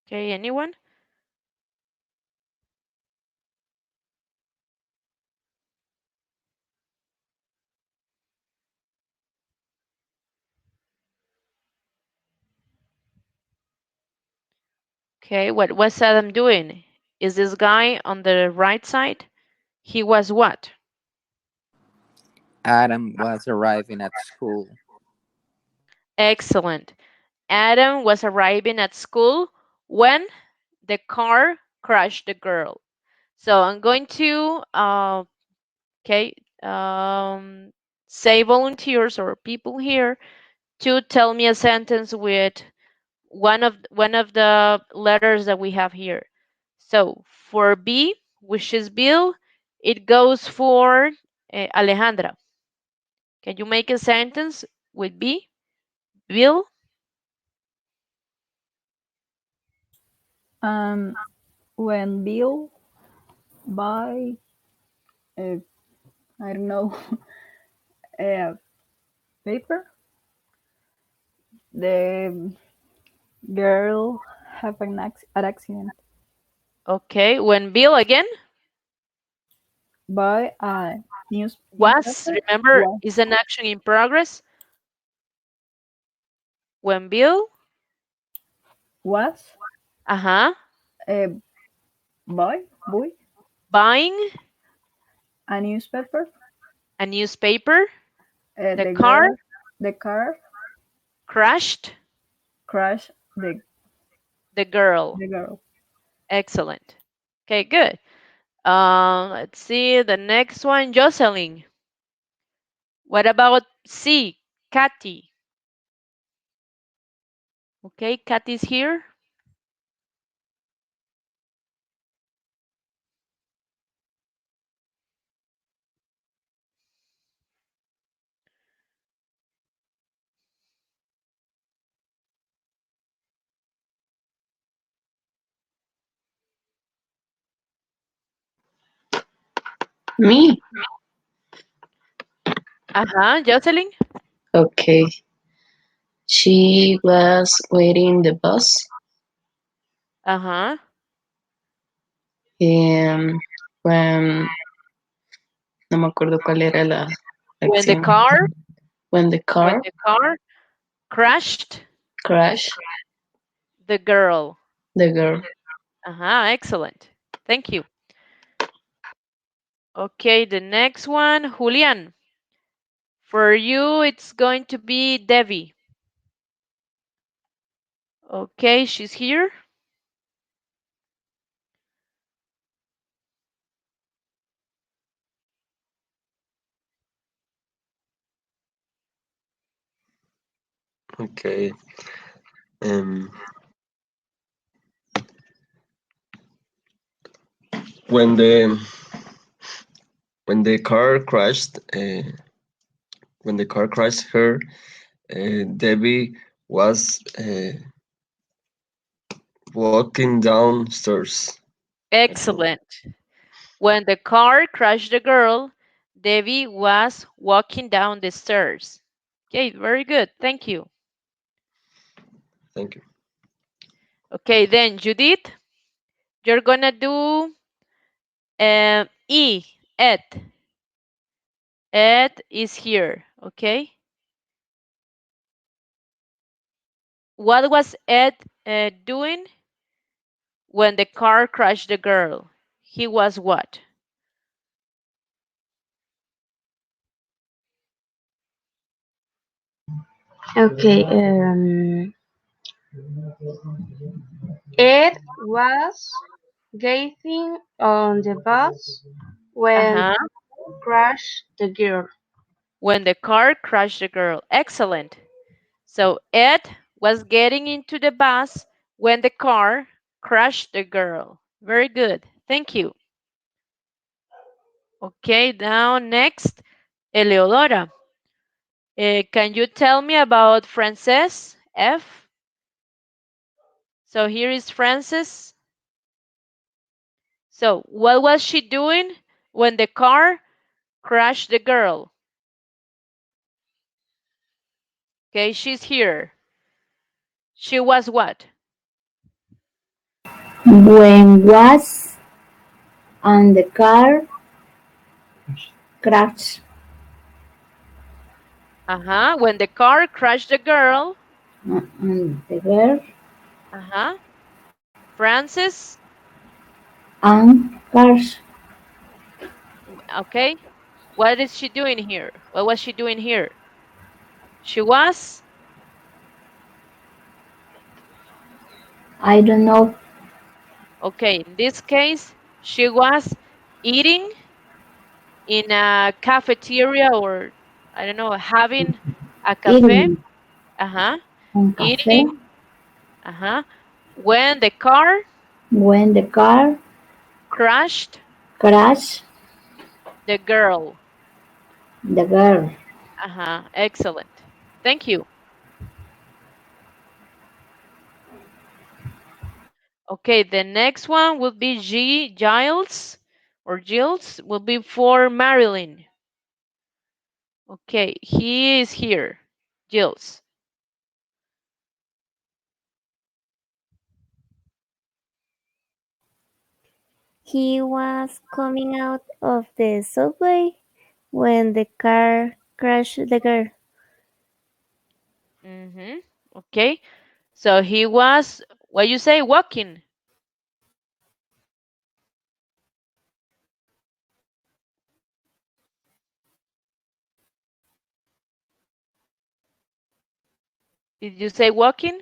Okay, anyone? Okay, what was Adam doing? Is this guy on the right side? He was what? Adam was arriving at school. Excellent. Adam was arriving at school when the car crashed the girl. So I'm going to okay say volunteers or people here to tell me a sentence with one of the letters that we have here. So for B, which is Bill, it goes for Alejandra. Can you make a sentence with B? Bill? Um, when Bill buy, I don't know, a paper, the girl have an accident. Okay. When Bill again Buy a was, newspaper. remember, is an action in progress. When Bill, Was uh-huh, a boy buying. A newspaper. A newspaper. The The car girl. The car crashed crashed the the girl. the girl. Excellent. Okay, good. Let's see the next one, Jocelyn. What about C, Kathy? Okay, Kathy's here. Me? Uh-huh, Jocelyn. Okay. She was waiting the bus, Uh-huh. and when no me acuerdo cuál era la When the acción. car, When the when car the car crashed crashed the girl. the girl. Uh-huh, excellent. Thank you. Okay, the next one, Julian. For you, it's going to be Debbie. Okay, she's here. Okay. Um, when the when the car crashed, when the car crashed her, Debbie was walking downstairs. Excellent. When the car crashed the girl, Debbie was walking down the stairs. Okay, very good. Thank you. Thank you. Okay, then Judith, you're gonna do E, Ed. Ed is here. Okay. What was Ed doing when the car crashed the girl? He was what? Okay, Ed was gazing on the bus when Uh-huh. crashed the girl. When the car crashed the girl. Excellent. So Ed was getting into the bus when the car crashed the girl. Very good. Thank you. Okay, now next, Eleodora. Can you tell me about Frances F? So here is Frances. So what was she doing when the car crashed the girl? Okay, she's here. She was what? When was on the car crash Uh-huh. When the car crashed the girl. and the girl Uh-huh. Frances. and cars Okay. What is she doing here? What was she doing here? She was, I don't know okay, in this case, she was eating in a cafeteria or, I don't know, having a cafe. eating Uh-huh. on cafe Eating. Uh-huh. When the car when the car crashed crash the girl. the girl. Uh-huh. Excellent. Thank you. Okay, the next one will be Giles or Giles will be for Marilyn. Okay, he is here. Giles. He was coming out of the subway when the car crashed the girl. Mm-hmm. Okay. So he was, what you say, walking. Did you say walking?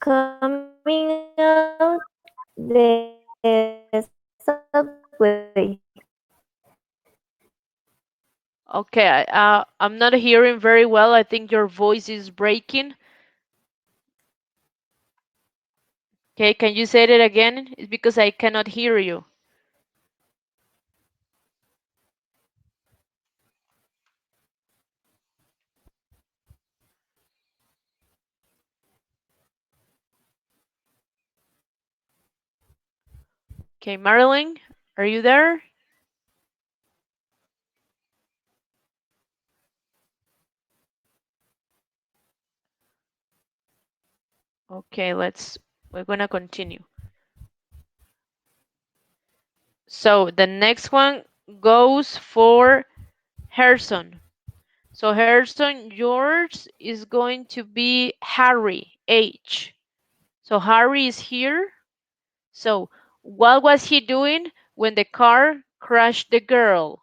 Coming out the subway. Okay, I'm not hearing very well. I think your voice is breaking. Okay, can you say it again? It's because I cannot hear you. Okay, Marilyn, are you there? Okay, we're gonna continue. So the next one goes for Harrison. So Harrison, yours is going to be Harry, H. So Harry is here. So what was he doing when the car crushed the girl?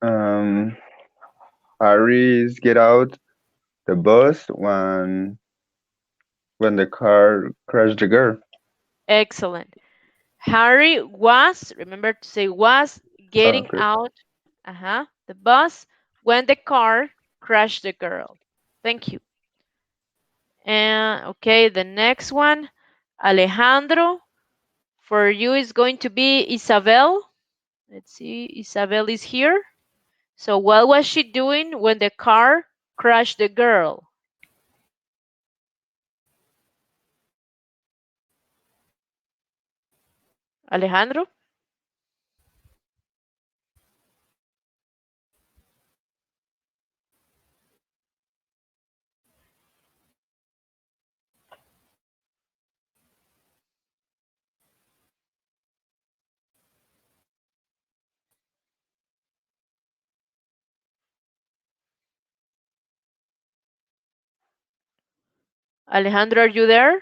Um, Harry's get out the bus when the car crashed the girl. Excellent. Harry was, remember to say was, Oh, getting okay. out the bus when the car crushed the girl. Thank you. And okay, the next one, Alejandro. For you is going to be Isabel. Let's see, Isabel is here. So what was she doing when the car crushed the girl? Alejandro? Alejandro, are you there?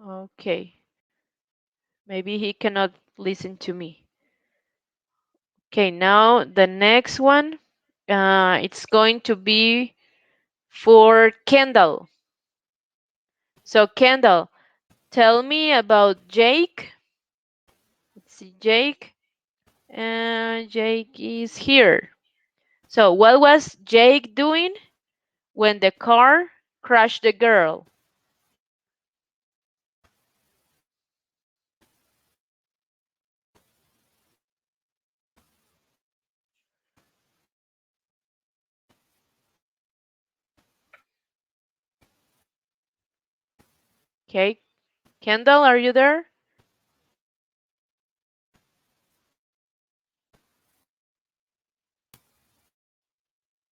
Okay. Maybe he cannot listen to me. Okay, now the next one, it's going to be for Kendall. So Kendall, tell me about Jake. Let's see, Jake. And Jake is here. So what was Jake doing when the car crushed the girl? Okay, Kendall, are you there?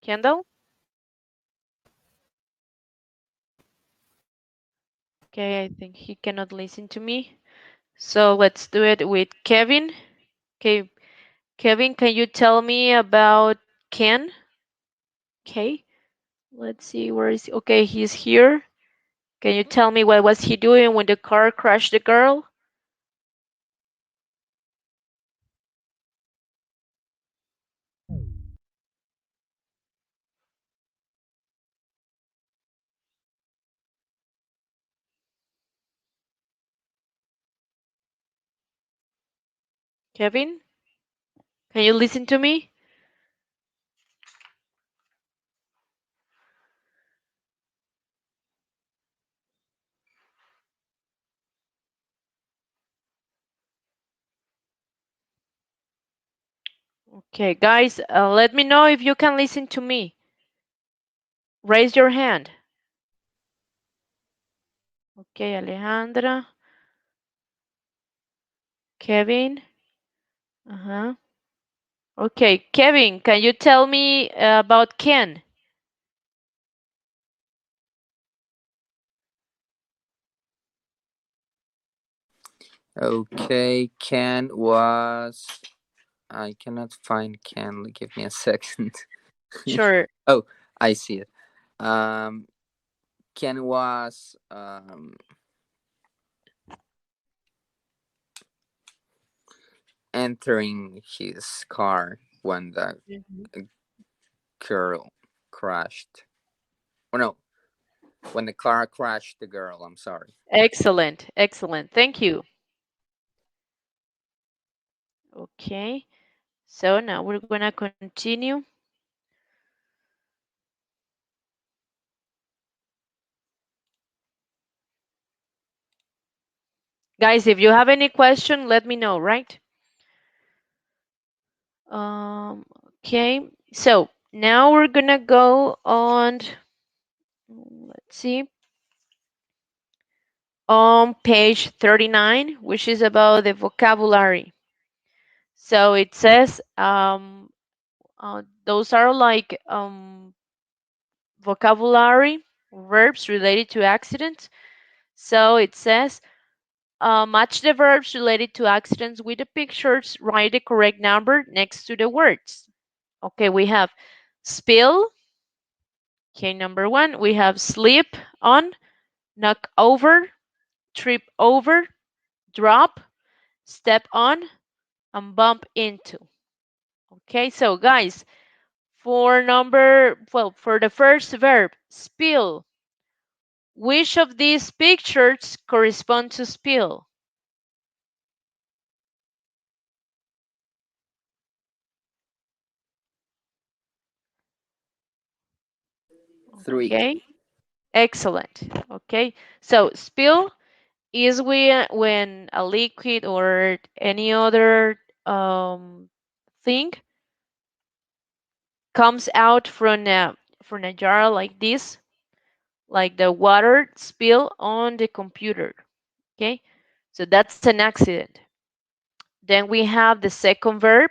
Kendall? Okay, I think he cannot listen to me. So let's do it with Kevin. Okay, Kevin, can you tell me about Ken? Okay, let's see where is he? Okay, he's here. Can you tell me what was he doing when the car crushed the girl? Kevin, can you listen to me? Okay, guys, let me know if you can listen to me. Raise your hand. Okay, Alejandra. Kevin. Uh-huh. Okay, Kevin, can you tell me about Ken? Okay, Ken was. I cannot find Ken. Give me a second. Sure. Oh, I see it. Ken was entering his car when the Mhm. girl crashed. Oh no, when the car crashed the girl. I'm sorry. Excellent, excellent. Thank you. Okay, so now we're gonna continue. Guys, if you have any question, let me know, right? Um, okay, so now we're gonna go on, let's see, on page 39, which is about the vocabulary. So it says those are like vocabulary verbs related to accidents. So it says match the verbs related to accidents with the pictures, write the correct number next to the words. Okay, we have spill. Okay, number one, we have slip on, knock over, trip over, drop, step on, and bump into. Okay, so guys, for the first verb, spill, which of these pictures correspond to spill? Three. Okay, excellent. Okay, so spill is when a liquid or any other thing comes out from a jar like this, like the water spill on the computer. Okay, so that's an accident. Then we have the second verb,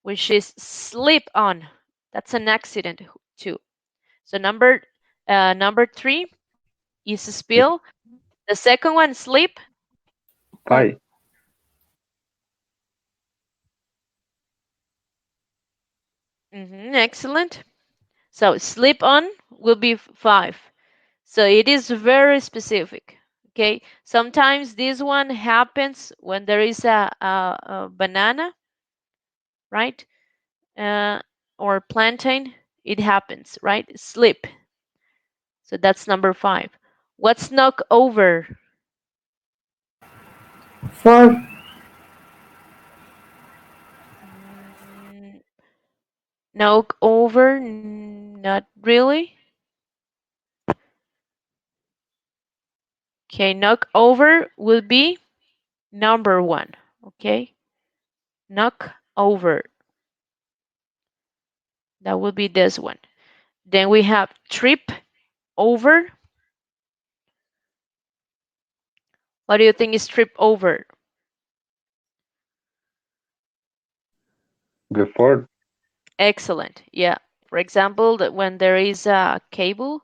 which is slip on. That's an accident too. So number three is a spill. The second one, slip. Five. Excellent. So slip on will be five. So it is very specific. Okay. Sometimes this one happens when there is a banana, right? Uh, or plantain. It happens, right? Slip. So that's number five. What's knock over? Four. Mm, knock over? Not really. Okay, knock over will be number one. Okay, knock over. That will be this one. Then we have trip over. What do you think is trip over? Before. Excellent. Yeah. For example, that when there is a cable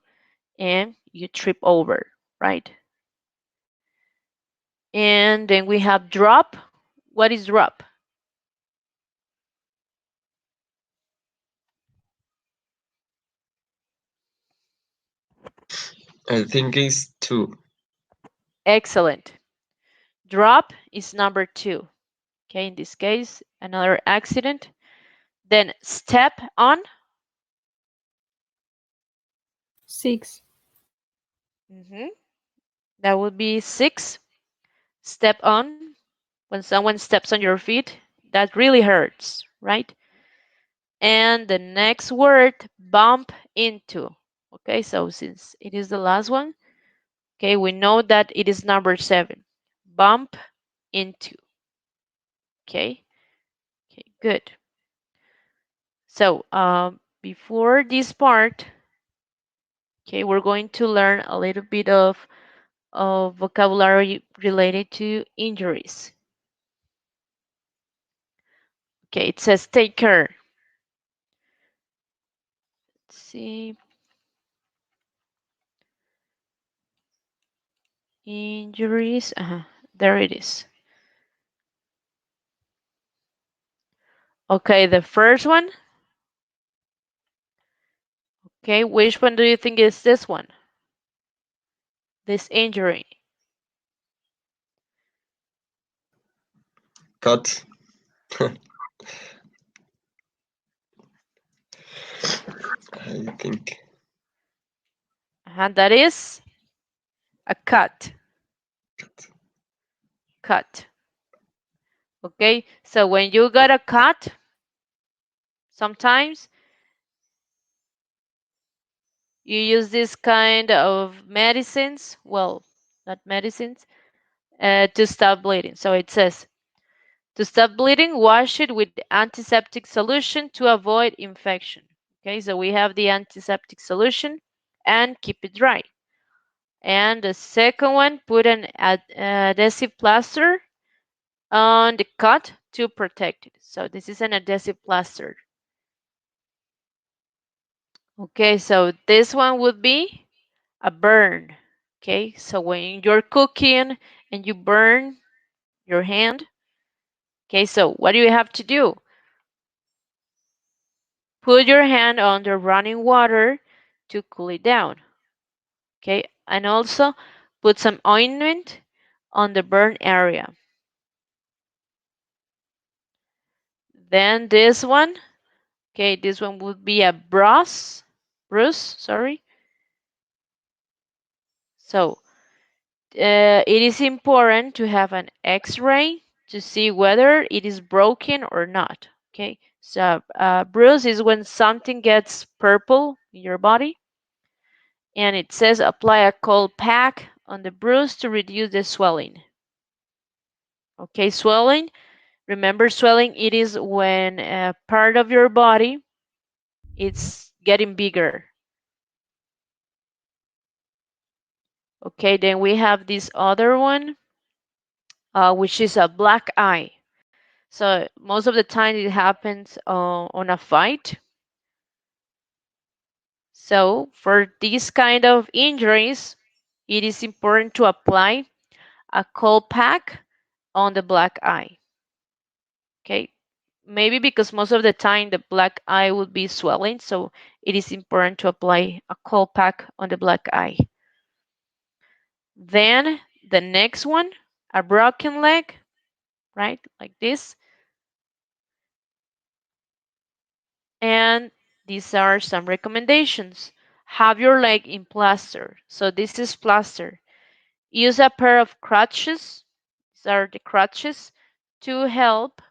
and you trip over, right? And then we have drop. What is drop? I think it's two. Excellent. Drop is number two. Okay, in this case, another accident. Then step on. 6. hmm That would be six. Step on. When someone steps on your feet, that really hurts, right? And the next word, bump into. Okay, so since it is the last one, okay, we know that it is number seven. Bump into. Okay, okay, good. So before this part, okay, we're going to learn a little bit of vocabulary related to injuries. Okay, it says take care. Let's see, injuries. There it is. Okay, the first one. Okay, which one do you think is this one? This injury. Cut. I think. And that is a cut. Cut. Okay, so when you got a cut, sometimes you use this kind of medicines, well, not medicines, to stop bleeding. So it says, to stop bleeding, wash it with antiseptic solution to avoid infection. Okay, so we have the antiseptic solution and keep it dry. And the second one, put an adhesive plaster on the cut to protect it. So this is an adhesive plaster. Okay, so this one would be a burn. Okay, so when you're cooking and you burn your hand, okay, so what do you have to do? Put your hand under running water to cool it down. Okay, and also put some ointment on the burn area. Then this one, okay, this one would be a bruise, sorry. So it is important to have an X-ray to see whether it is broken or not. Okay, so bruise is when something gets purple in your body, and it says apply a cold pack on the bruise to reduce the swelling. Okay, swelling. Remember, swelling it is when a part of your body it's getting bigger. Okay, then we have this other one, which is a black eye. So most of the time it happens on a fight. So for these kind of injuries, it is important to apply a cold pack on the black eye. Okay, maybe because most of the time the black eye would be swelling, so it is important to apply a cold pack on the black eye. Then the next one, a broken leg, right, like this. And these are some recommendations. Have your leg in plaster. So this is plaster. Use a pair of crutches. These are the crutches to help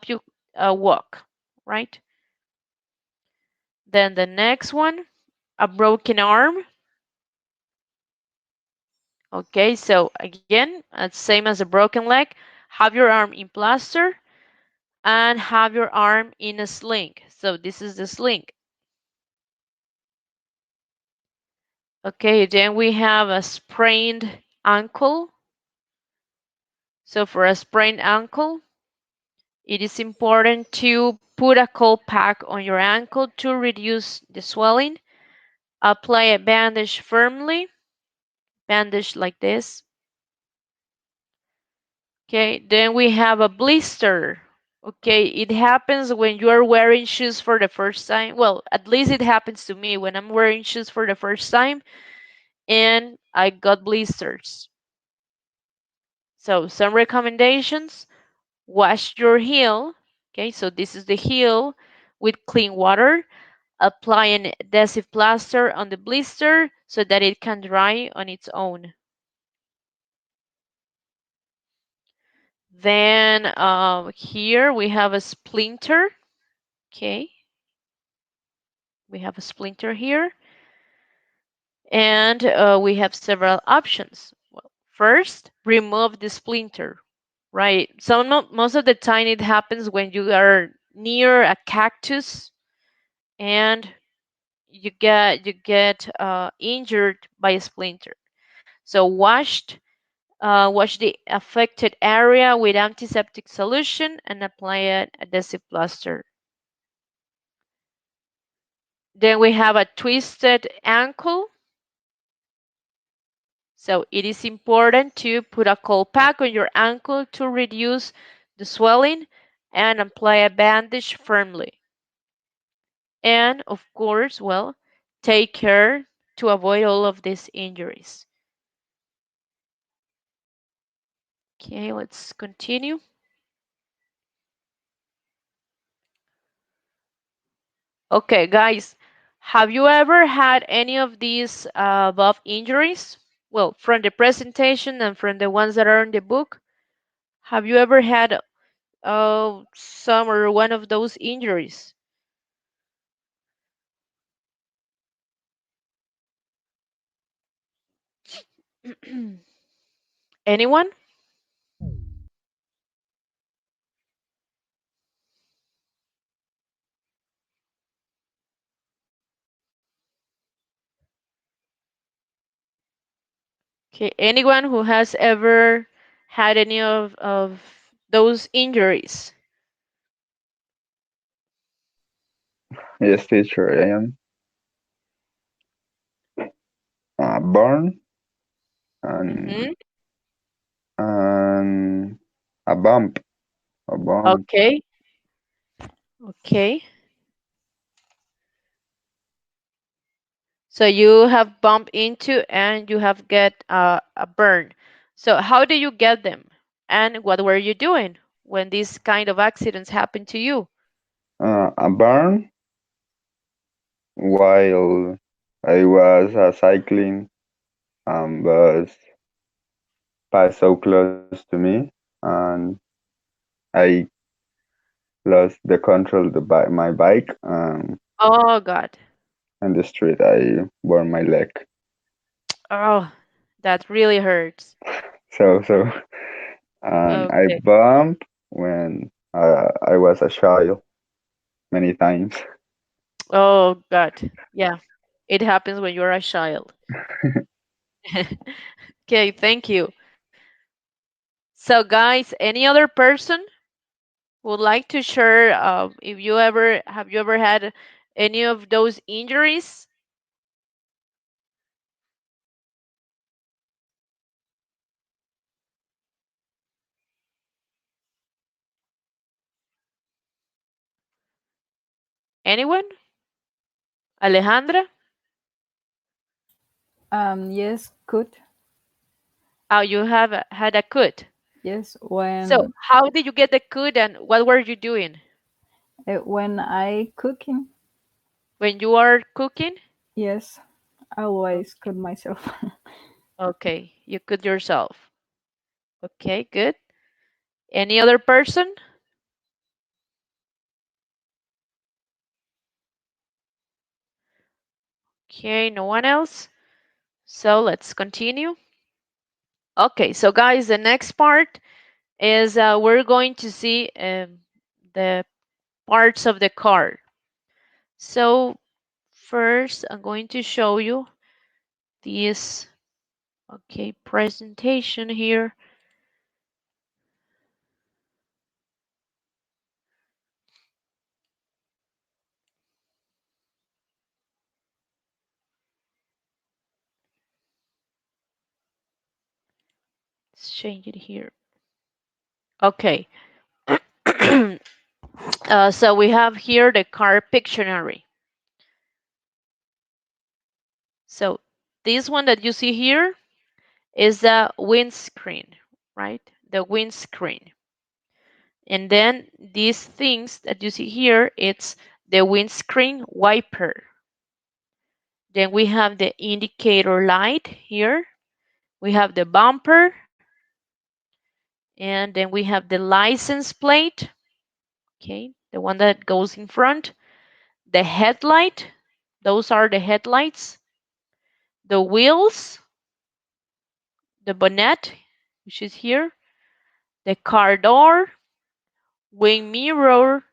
you walk, right? Then the next one, a broken arm. Okay, so again, same as a broken leg. Have your arm in plaster and have your arm in a sling. So this is the sling. Okay, then we have a sprained ankle. So for a sprained ankle, it is important to put a cold pack on your ankle to reduce the swelling. Apply a bandage firmly, bandage like this. Okay, then we have a blister. Okay, it happens when you are wearing shoes for the first time. Well, at least it happens to me when I'm wearing shoes for the first time and I got blisters. So some recommendations, wash your heel. Okay, so this is the heel with clean water. Apply an adhesive plaster on the blister so that it can dry on its own. Then here we have a splinter. Okay, we have a splinter here. And we have several options. Well, first, remove the splinter, right? So most of the time it happens when you are near a cactus and you get injured by a splinter. So wash the affected area with antiseptic solution and apply an adhesive plaster. Then we have a twisted ankle. So it is important to put a cold pack on your ankle to reduce the swelling and apply a bandage firmly. And of course, well, take care to avoid all of these injuries. Okay, let's continue. Okay, guys, have you ever had any of these above injuries? Well, from the presentation and from the ones that are in the book, have you ever had some or one of those injuries? Anyone? Okay, anyone who has ever had any of those injuries? Yes, teacher, I am born and Mm-hmm. and a bump, a bump. Okay, okay. So you have bumped into and you have get a burn. So how do you get them? And what were you doing when these kind of accidents happen to you? A burn while I was cycling, bus passed so close to me, and I lost the control of my bike. Oh God. In the street, I burned my leg. Oh, that really hurts. So, and I Okay. bumped when I was a child many times. Oh God. Yeah. It happens when you're a child. Okay, thank you. So guys, any other person would like to share if you ever have you ever had any of those injuries? Anyone? Alejandra? Yes, could. Oh, you have had a cut. Yes, So how did you get the cut and what were you doing when I cooking. when you are cooking? Yes, I O- always cook myself. Okay, you cut yourself. Okay, good. Any other person? Okay, no one else. So let's continue. Okay, so guys, the next part is we're going to see the parts of the car. So first, I'm going to show you this presentation here. Let's change it here. Okay. So we have here the car Pictionary. So this one that you see here is the windscreen, right? The windscreen. And then these things that you see here, it's the windscreen wiper. Then we have the indicator light here. We have the bumper. And then we have the license plate. Okay, the one that goes in front. The headlight. Those are the headlights. The wheels, the bonnet, which is here, the car door, wing mirror.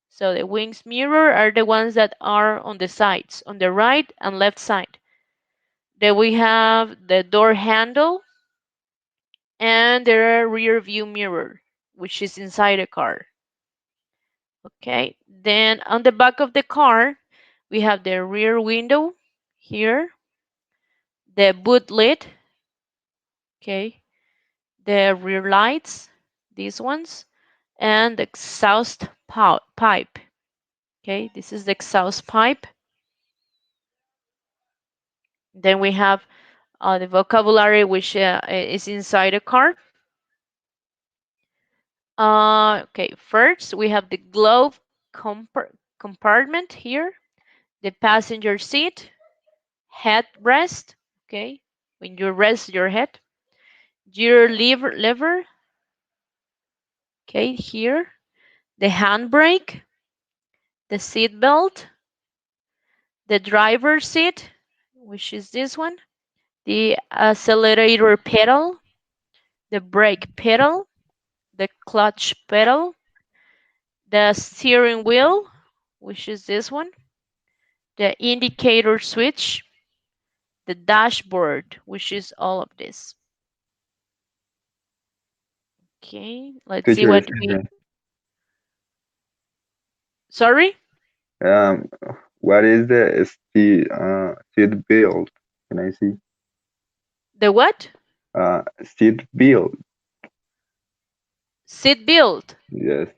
So the wings mirror are the ones that are on the sides, on the right and left side. Then we have the door handle and the rear view mirror, which is inside the car. Okay, then on the back of the car, we have the rear window here, the boot lid, okay, the rear lights, these ones, and the exhaust pipe. Okay, this is the exhaust pipe. Then we have the vocabulary which is inside the car. Okay, first we have the glove compartment here, the passenger seat, headrest, okay, when you rest your head, your lever, okay, here, the handbrake, the seat belt, the driver's seat, which is this one, the accelerator pedal, the brake pedal, the clutch pedal, the steering wheel, which is this one, the indicator switch, the dashboard, which is all of this. Okay, let's see Teacher, what excuse we. me. Sorry, Um, what is the seat build? Can I see? the what? Seat build. Seat belt. Yes.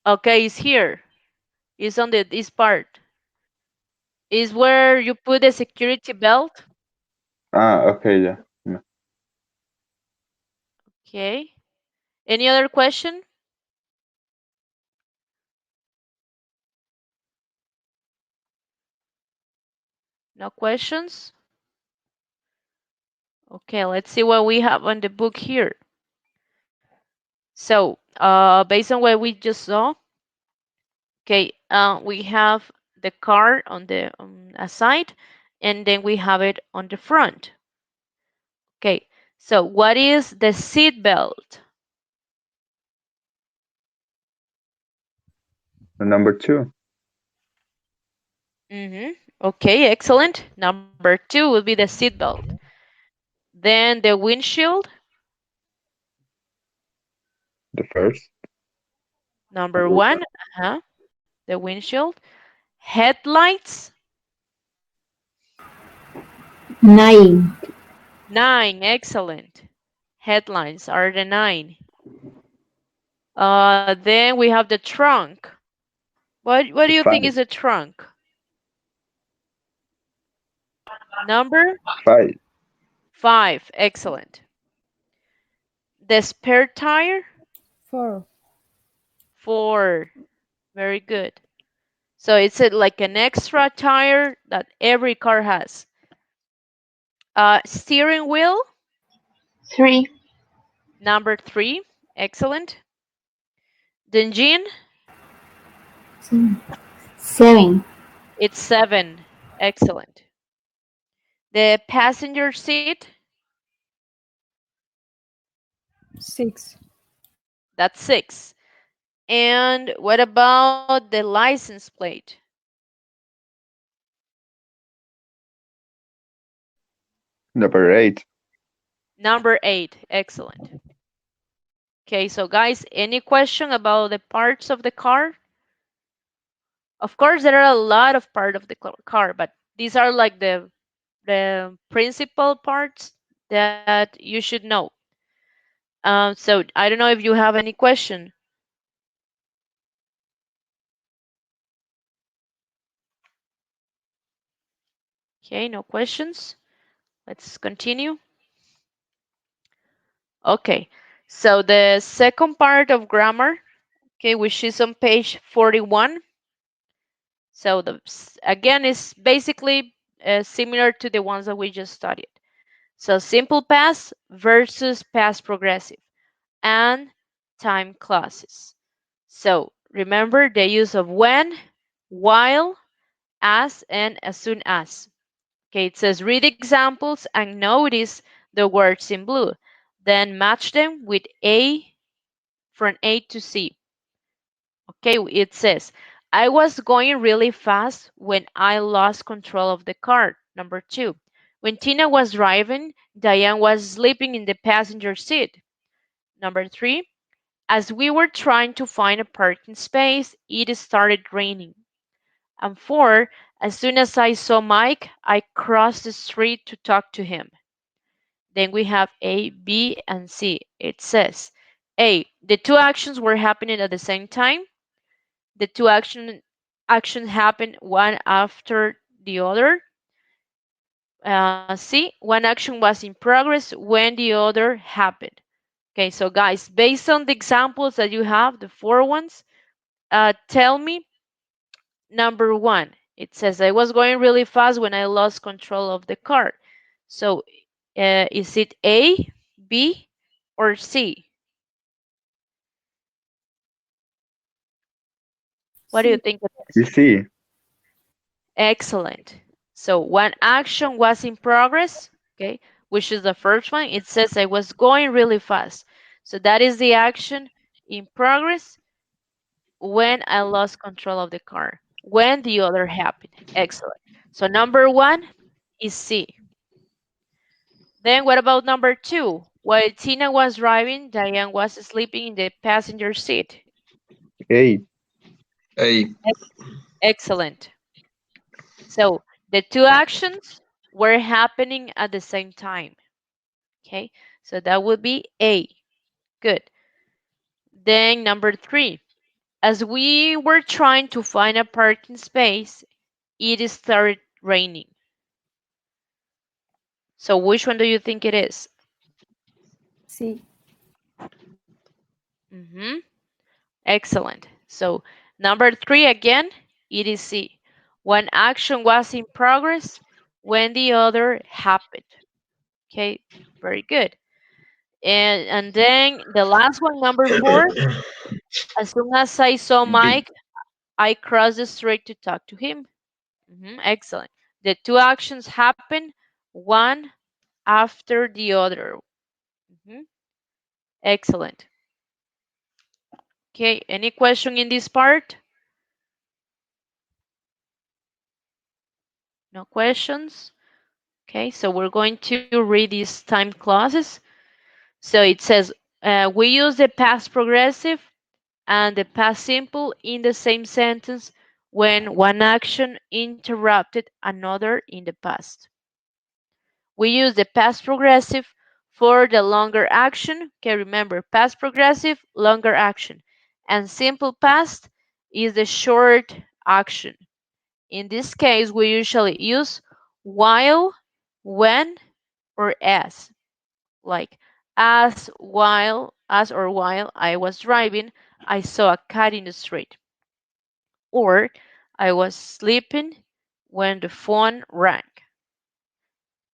Okay, it's here. It's on this part. Is where you put the security belt. Okay, yeah. No. Okay. Any other question? No questions? Okay, let's see what we have on the book here. So, based on what we just saw, okay, we have the car on the side, and then we have it on the front. Okay, so what is the seat belt? The number two. Okay, excellent. Number two will be the seat belt. Then the windshield. The first. Number Number one, one. the windshield. Headlights. 9. 9, excellent. Headlights are the 9. Then we have the trunk. What do The you think five. is a trunk? Number Five. 5, excellent. The spare tire. 4. 4, very good. So it's like an extra tire that every car has. Steering wheel. 3, Number 3, excellent. The engine. 7. It's 7, excellent. The passenger seat. 6. That's 6. And what about the license plate? Number eight. Number 8, excellent. Okay, so guys, any question about the parts of the car? Of course, there are a lot of parts of the car, but these are like the principal parts that you should know. So I don't know if you have any question. Okay, no questions. Let's continue. Okay, so the second part of grammar, okay, which is on page 41. So again, is basically similar to the ones that we just studied. So simple past versus past progressive and time clauses. So remember the use of when, while, as, and as soon as. Okay, it says read examples and notice the words in blue. Then match them with A from A to C. Okay, it says, I was going really fast when I lost control of the car. Number 2. When Tina was driving, Diane was sleeping in the passenger seat. Number 3. As we were trying to find a parking space, it started raining. And 4. As soon as I saw Mike, I crossed the street to talk to him. Then we have A, B, and C. It says, A. The two actions were happening at the same time. The two actions happen one after the other. C, one action was in progress when the other happened. Okay, so guys, based on the examples that you have, the four ones, tell me number one. It says I was going really fast when I lost control of the car. So is it A, B, or C? What do you Sí. think it is? You see, Excellent. So one action was in progress, okay, which is the first one. It says I was going really fast. So that is the action in progress when I lost control of the car. When the other happened. Excellent. So number one is C. Then what about number two? While Tina was driving, Diane was sleeping in the passenger seat. A. A. Excellent. So the two actions were happening at the same time. Okay, so that would be A. Good. Then number three, as we were trying to find a parking space, it started raining. So which one do you think it is? Sí. Mm-hmm. Excellent. So number three again, it is C. One action was in progress when the other happened. Okay, very good. And then the last one, number four, as soon as I saw B. Mike, I crossed the street to talk to him. Excellent. The two actions happen one after the other. Mhm, excellent. Okay, any question in this part? No questions? Okay, so we're going to read these time clauses. So it says we use the past progressive and the past simple in the same sentence when one action interrupted another in the past. We use the past progressive for the longer action. Okay, remember, past progressive, longer action. And simple past is the short action. In this case, we usually use while, when, or as. Like, as or while I was driving, I saw a cat in the street. Or I was sleeping when the phone rang.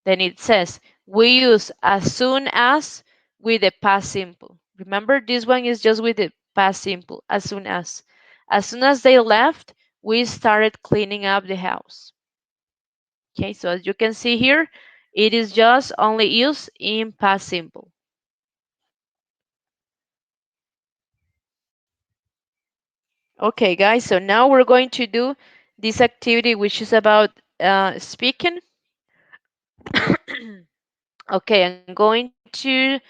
Then it says we use as soon as with the past simple. Remember, this one is just with the past simple, as soon as. As soon as they left, we started cleaning up the house. Okay, so as you can see here, it is just only used in past simple. Okay, guys, so now we're going to do this activity, which is about speaking. Okay, I'm going to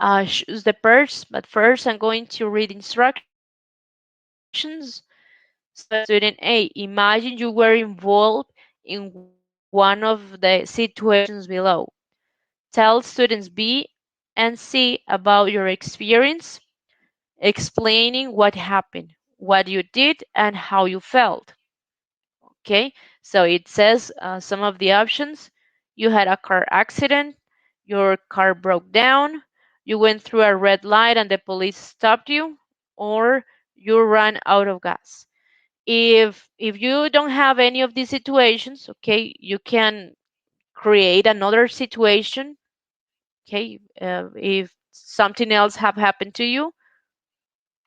choose the parts, but first I'm going to read instructions. So student A, imagine you were involved in one of the situations below. Tell students B and C about your experience, explaining what happened, what you did, and how you felt. Okay, so it says some of the options. You had a car accident, your car broke down, you went through a red light and the police stopped you, or you ran out of gas. If you don't have any of these situations, okay, you can create another situation. Okay, if something else have happened to you,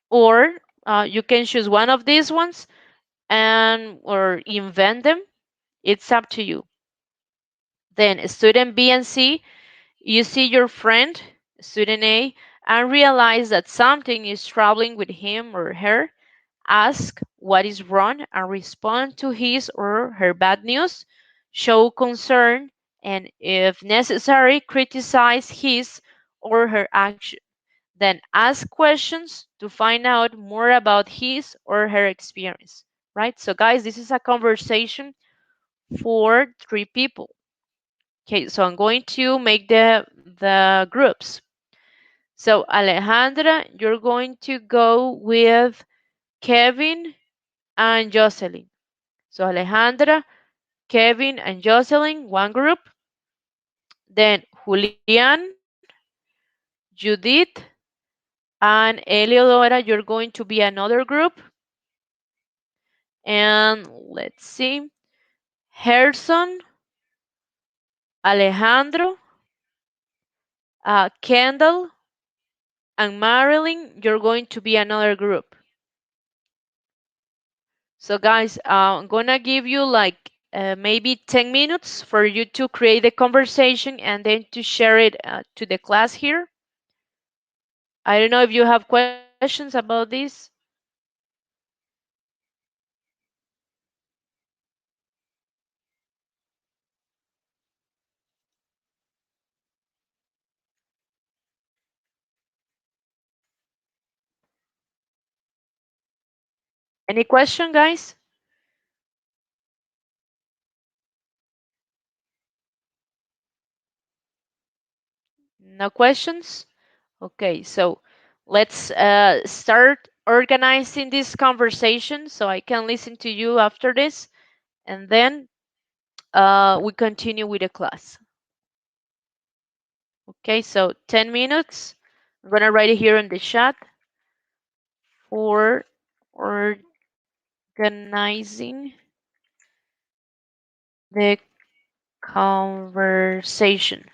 or you can choose one of these ones and or invent them. It's up to you. Then student B and C, you see your friend, student A, and realize that something is troubling with him or her. Ask what is wrong and respond to his or her bad news. Show concern and, if necessary, criticize his or her action. Then ask questions to find out more about his or her experience. Right? So, guys, this is a conversation for three people. Okay, so I'm going to make the groups. So Alejandra, you're going to go with Kevin and Jocelyn. So Alejandra, Kevin, and Jocelyn, one group. Then Julian, Judith, and Eleodora, you're going to be another group. And let's see. Gerson, Alejandro, Kendall, and Marilyn, you're going to be another group. So guys, I'm gonna give you like maybe 10 minutes for you to create the conversation and then to share it to the class here. I don't know if you have questions about this. Any question, guys? No questions? Okay, so let's start organizing this conversation so I can listen to you after this, and then we continue with the class. Okay, so 10 minutes. I'm gonna write it here in the chat for organizing the conversation.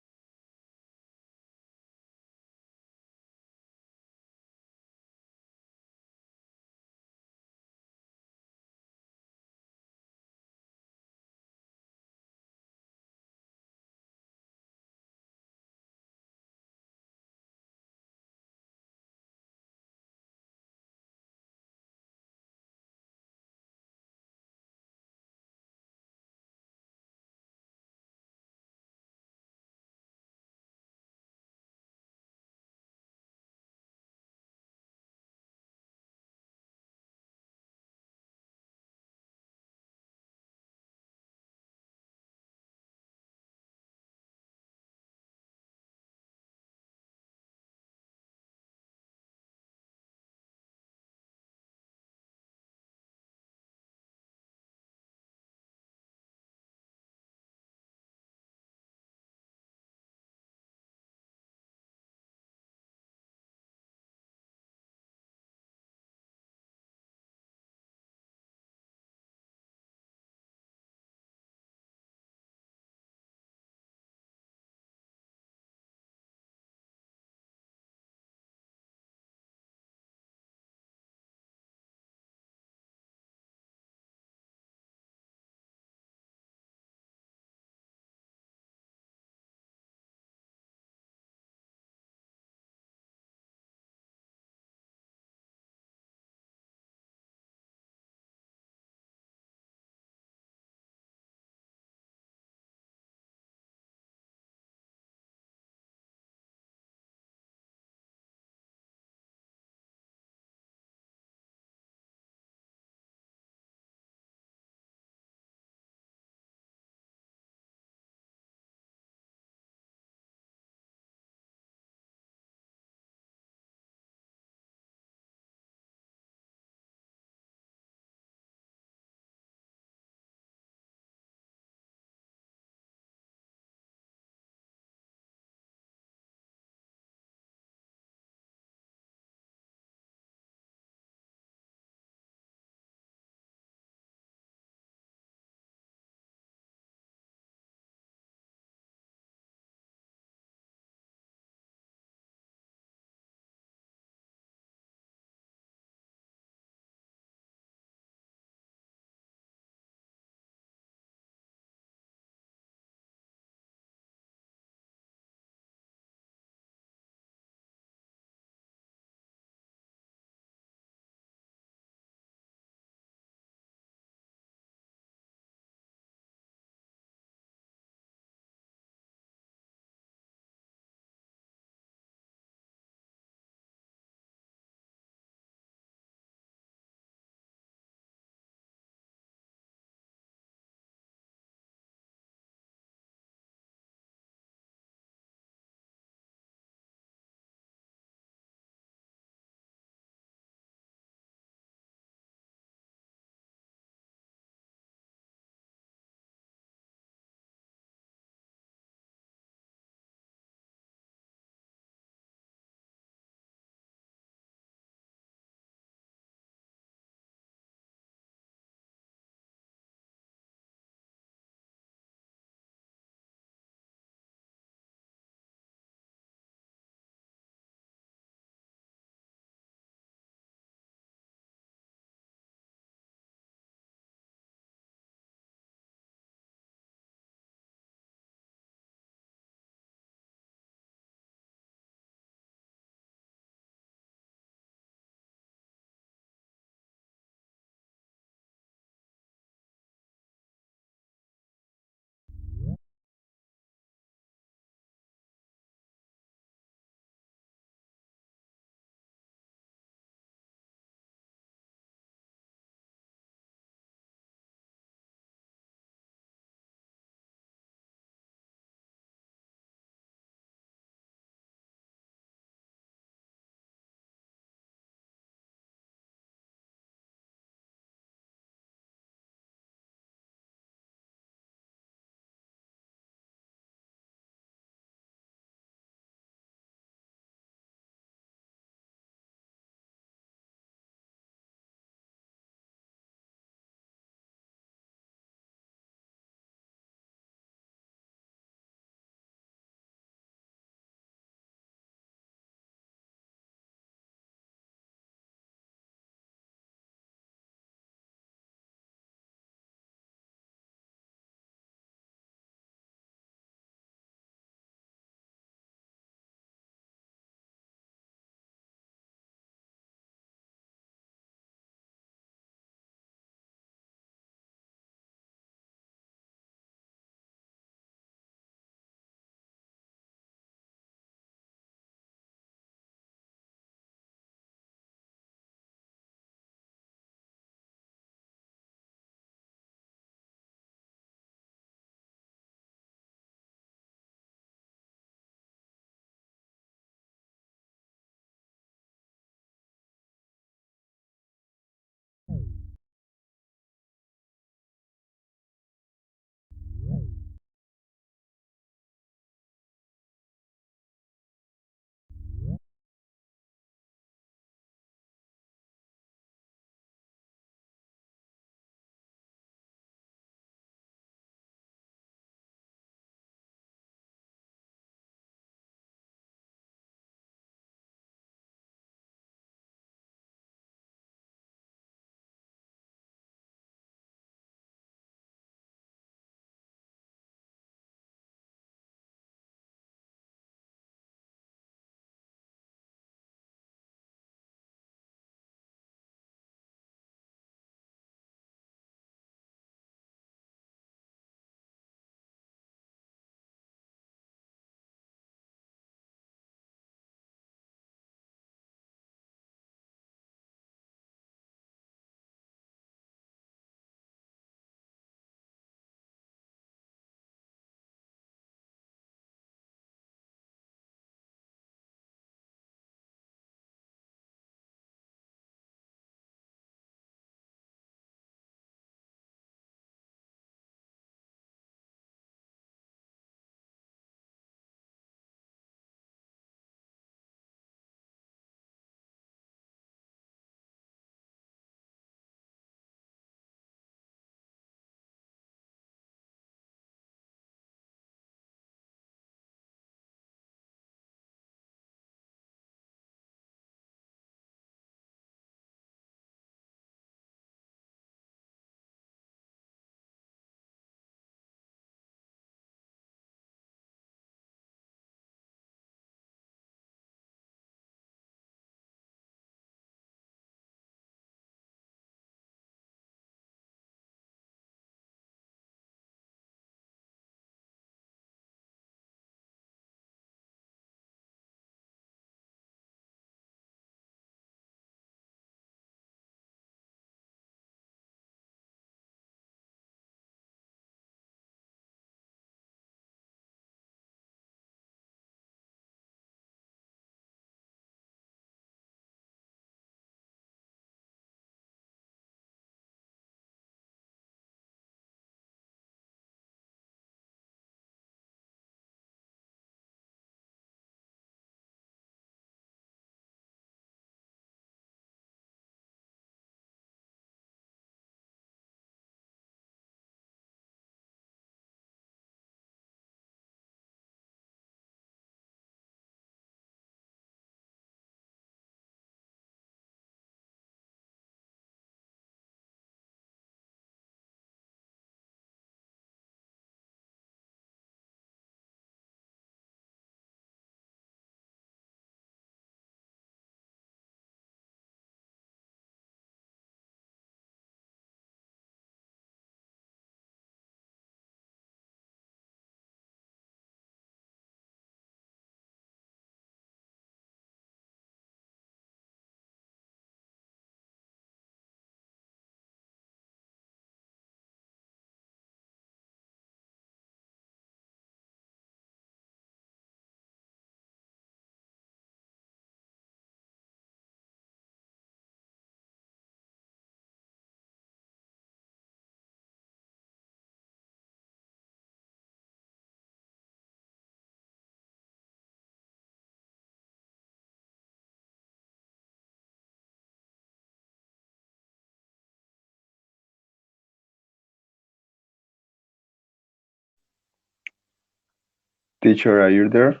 Teacher, are you there?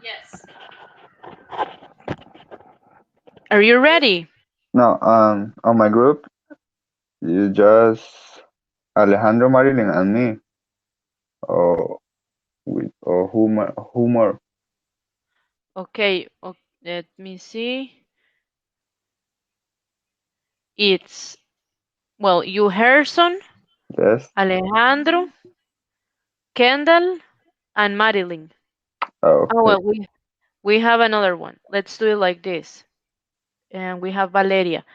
Yes. Are you ready? No, on my group, you just Alejandro, Marilyn, and me. Or or who more? Okay, let me see. It's, well, you, Harrison, Yes. Alejandro, Kendall, and Madeline. Oh, Okay. well, we have another one. Let's do it like this. And we have Valeria.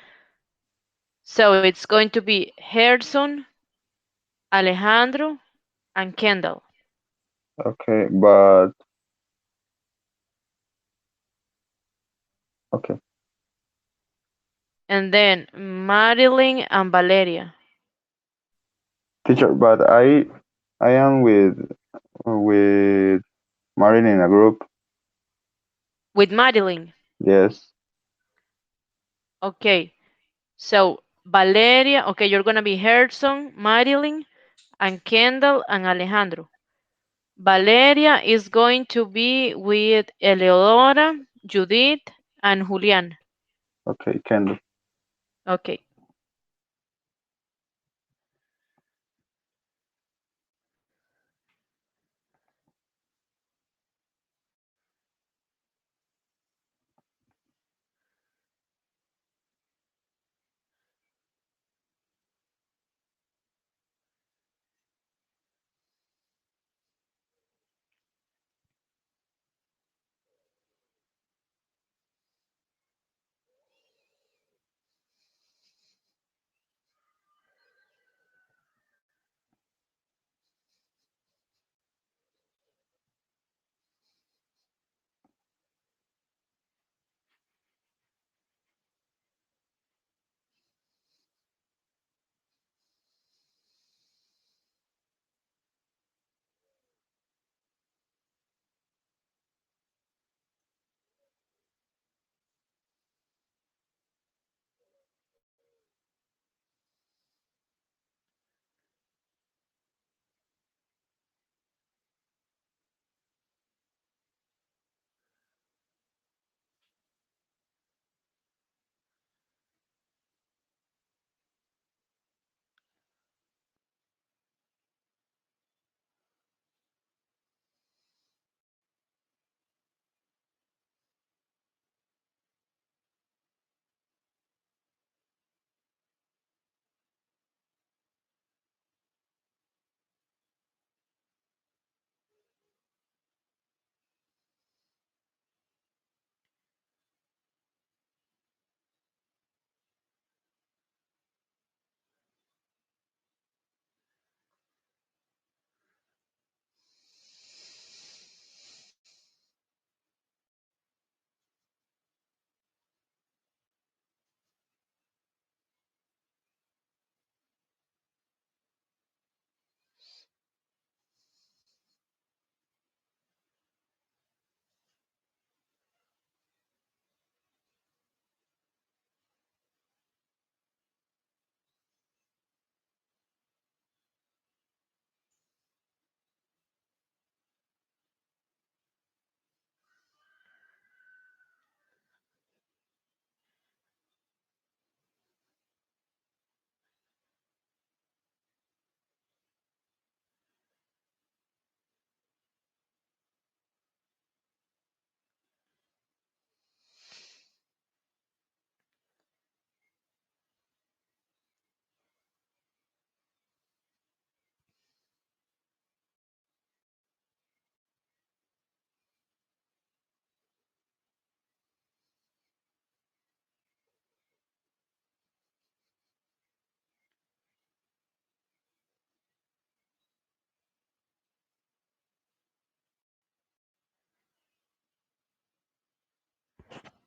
So it's going to be Harrison, Alejandro, and Kendall. Okay. But okay. And then Madeline and Valeria. Teacher, but I am with Marilyn in a group. With Madeline. Yes. Okay. So Valeria, okay, you're gonna be Harrison, Madeline, and Kendall and Alejandro. Valeria is going to be with Eleodora, Judith, and Julian. Okay, Kendall. Okay.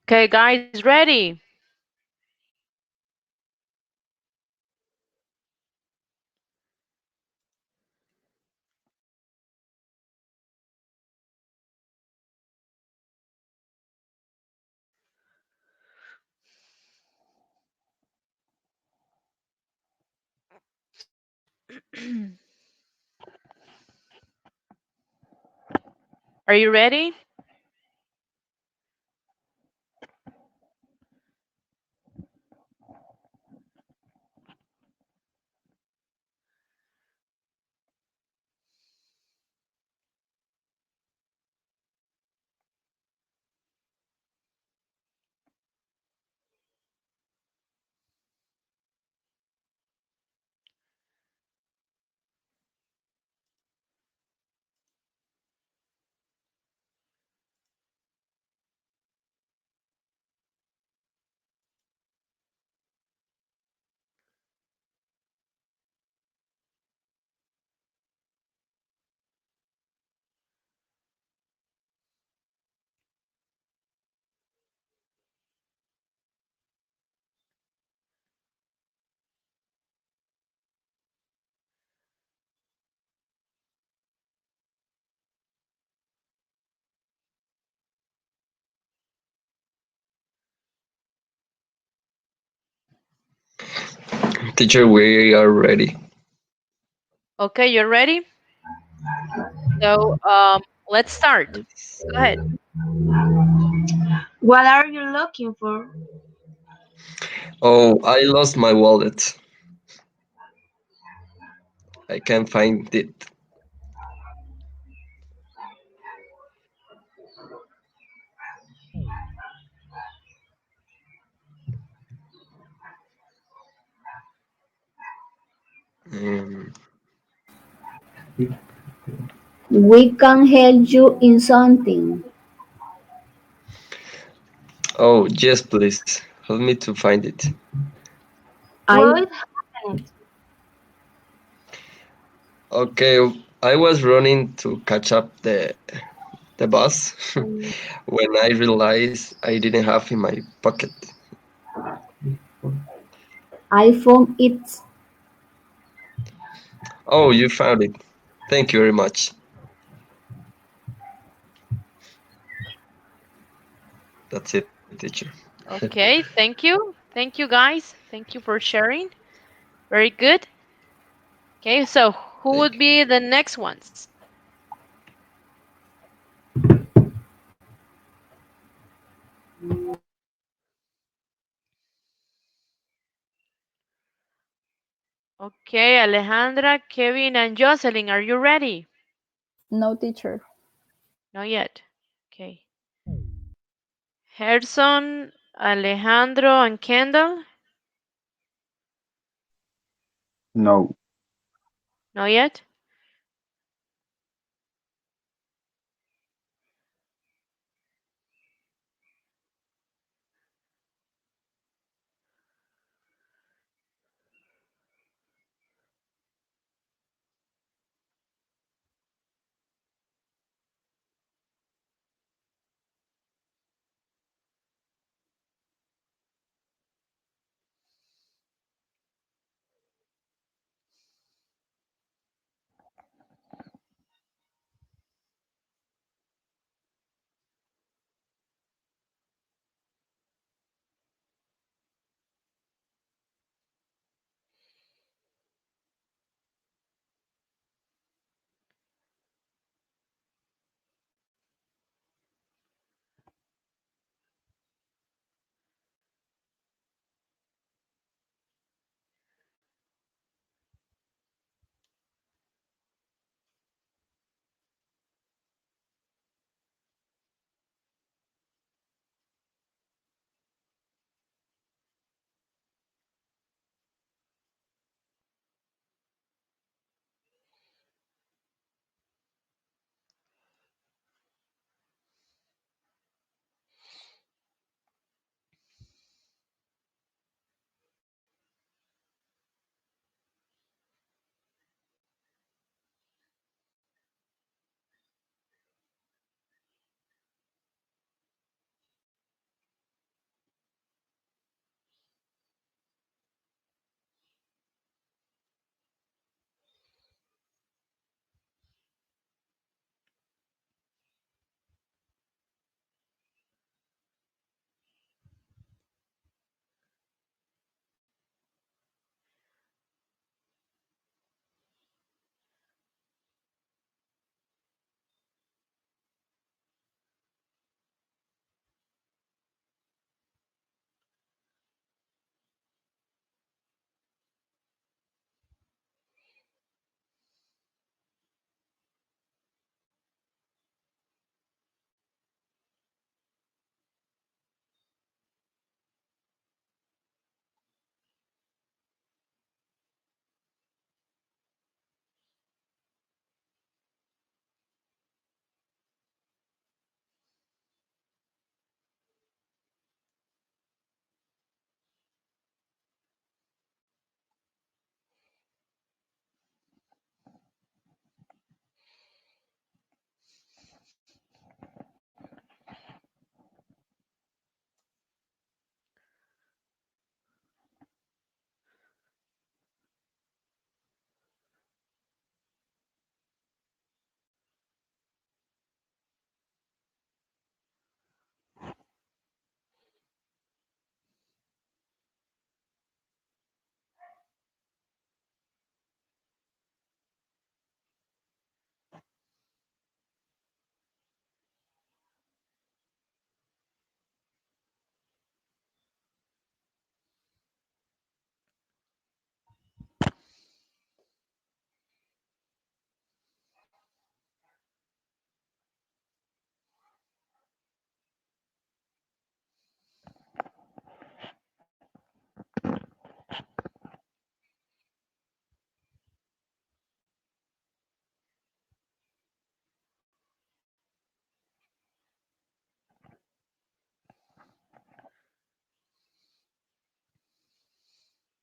Okay, guys, ready? Are you ready? Teacher, we are ready. Okay, you're ready? So let's start. Go ahead. What are you looking for? Oh, I lost my wallet. I can't find it. Um, We can help you in something. oh, yes, please. Help me to find it. I What happened? Okay, I was running to catch up the bus when I realized I didn't have in my pocket. I found it. Oh, you found it. Thank you very much. That's it, teacher. Okay, thank you. Thank you, guys. Thank you for sharing. Very good. Okay, so who Thank would you. be the next ones? Okay, Alejandra, Kevin, and Jocelyn, are you ready? No, teacher. Not yet. Okay. Gerson, Alejandro, and Kendall? No. Not yet.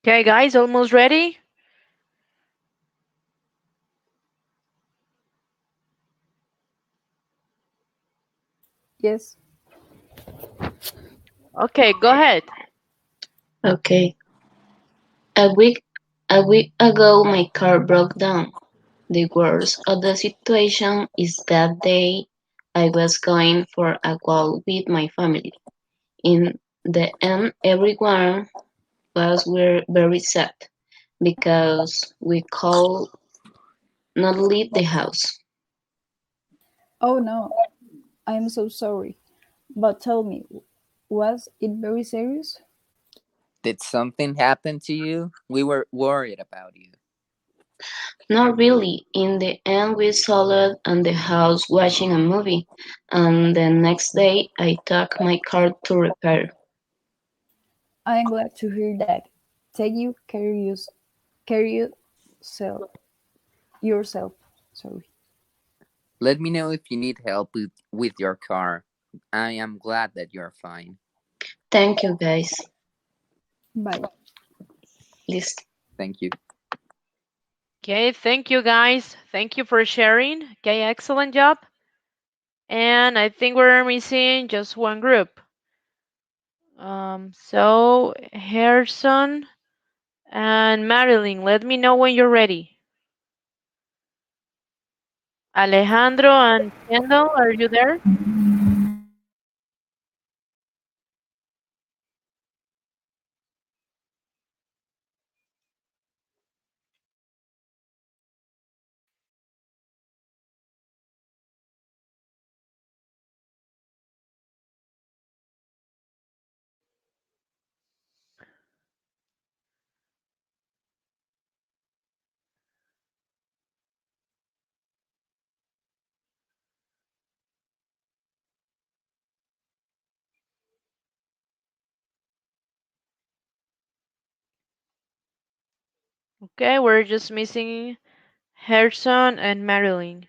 Okay, guys, almost ready? Yes. Okay, go ahead. Okay. A week ago, my car broke down. The worst of the situation is that day I was going for a walk with my family. In the end, everyone was very sad because we could not leave the house. Oh no, I'm so sorry. But tell me, was it very serious? Did something happen to you? We were worried about you. Not really. In the end, we settled on the house watching a movie, and the next day I took my car to repair. I am glad to hear that. Take you care yourself. Sorry. Let me know if you need help with your car. I am glad that you're fine. Thank you, guys. Bye. List. Thank you. Okay, thank you, guys. Thank you for sharing. Okay, excellent job. And I think we're missing just one group. So Harrison and Marilyn, let me know when you're ready. Alejandro and Kendall, are you there? Okay, we're just missing Harrison and Marilyn.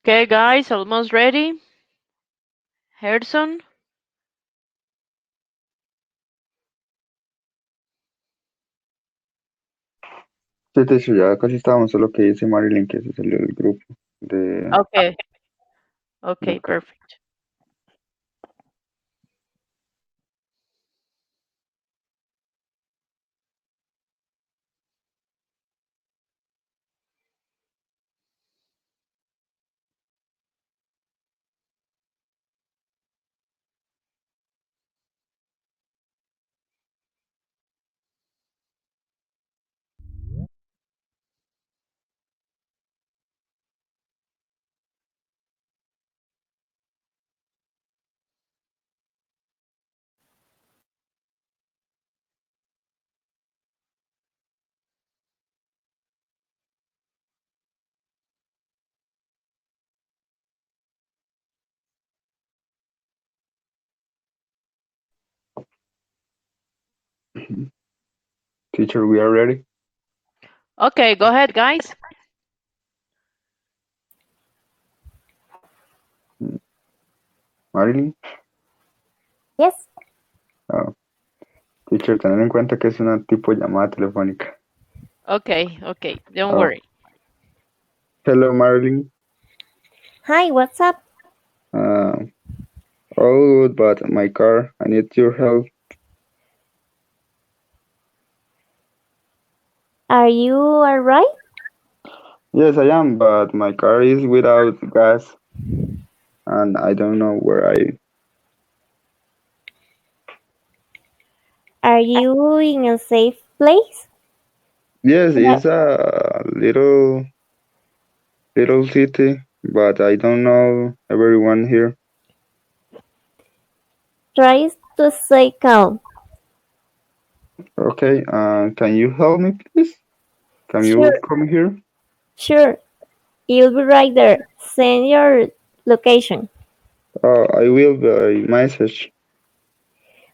Okay, guys, almost ready. Harrison. Sí, de hecho, ya casi estábamos, solo que dice Marilyn que se salió del grupo Okay. del Okay, carro. perfect. Teacher, we are ready. Okay, go ahead, guys. Mm, Marilyn, Yes. ah, teacher, tener en cuenta que es una tipo de llamada telefónica. Okay, don't Oh, worry. hello, Marilyn. Hi, what's up? Uh, All good, but my car, I need your help. Are you alright? Yes, I am, but my car is without gas, and I don't know where I. Are you in a safe place? Yes, Try, it's a little city, but I don't know everyone here. try to stay calm. Okay, can you help me, please? Can you Sure, come here? sure. You'll be right there. Send your location. I will by message.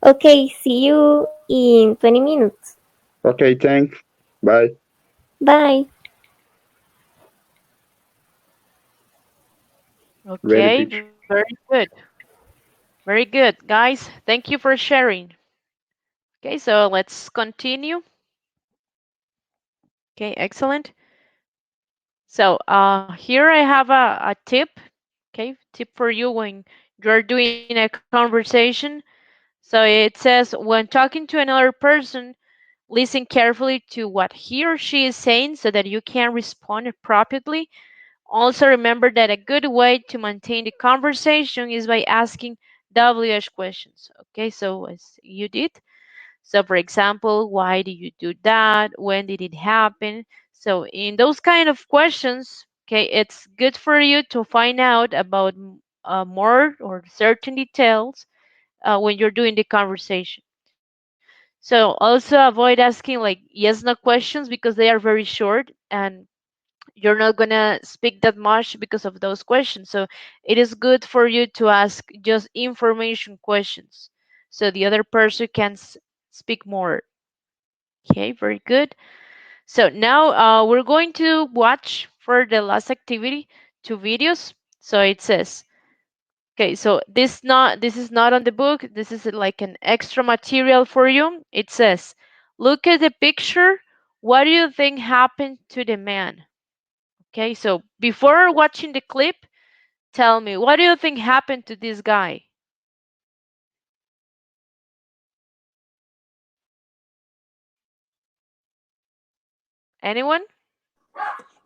Okay, see you in 20 minutes. Okay, thanks. Bye. Bye. Ready, Okay, teacher. very good. Very good, guys. Thank you for sharing. Okay, so let's continue. Okay, excellent. So here I have a tip. Okay, tip for you when you're doing a conversation. So it says when talking to another person, listen carefully to what he or she is saying so that you can respond appropriately. Also, remember that a good way to maintain the conversation is by asking WH questions. Okay, so as you did. So, for example, why did you do that? When did it happen? So, in those kind of questions, okay, it's good for you to find out about more or certain details when you're doing the conversation. So, also avoid asking like yes no questions because they are very short and you're not gonna speak that much because of those questions. So it is good for you to ask just information questions so the other person can speak more. Okay, very good. So now we're going to watch for the last activity two videos. So it says, okay, so this is not on the book. This is like an extra material for you. It says, look at the picture. What do you think happened to the man? Okay, so before watching the clip, tell me, what do you think happened to this guy? Anyone?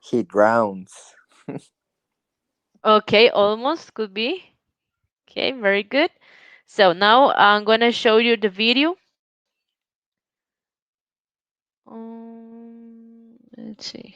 He drowns. Okay, almost could be. Okay, very good. So now I'm gonna show you the video. Let's see.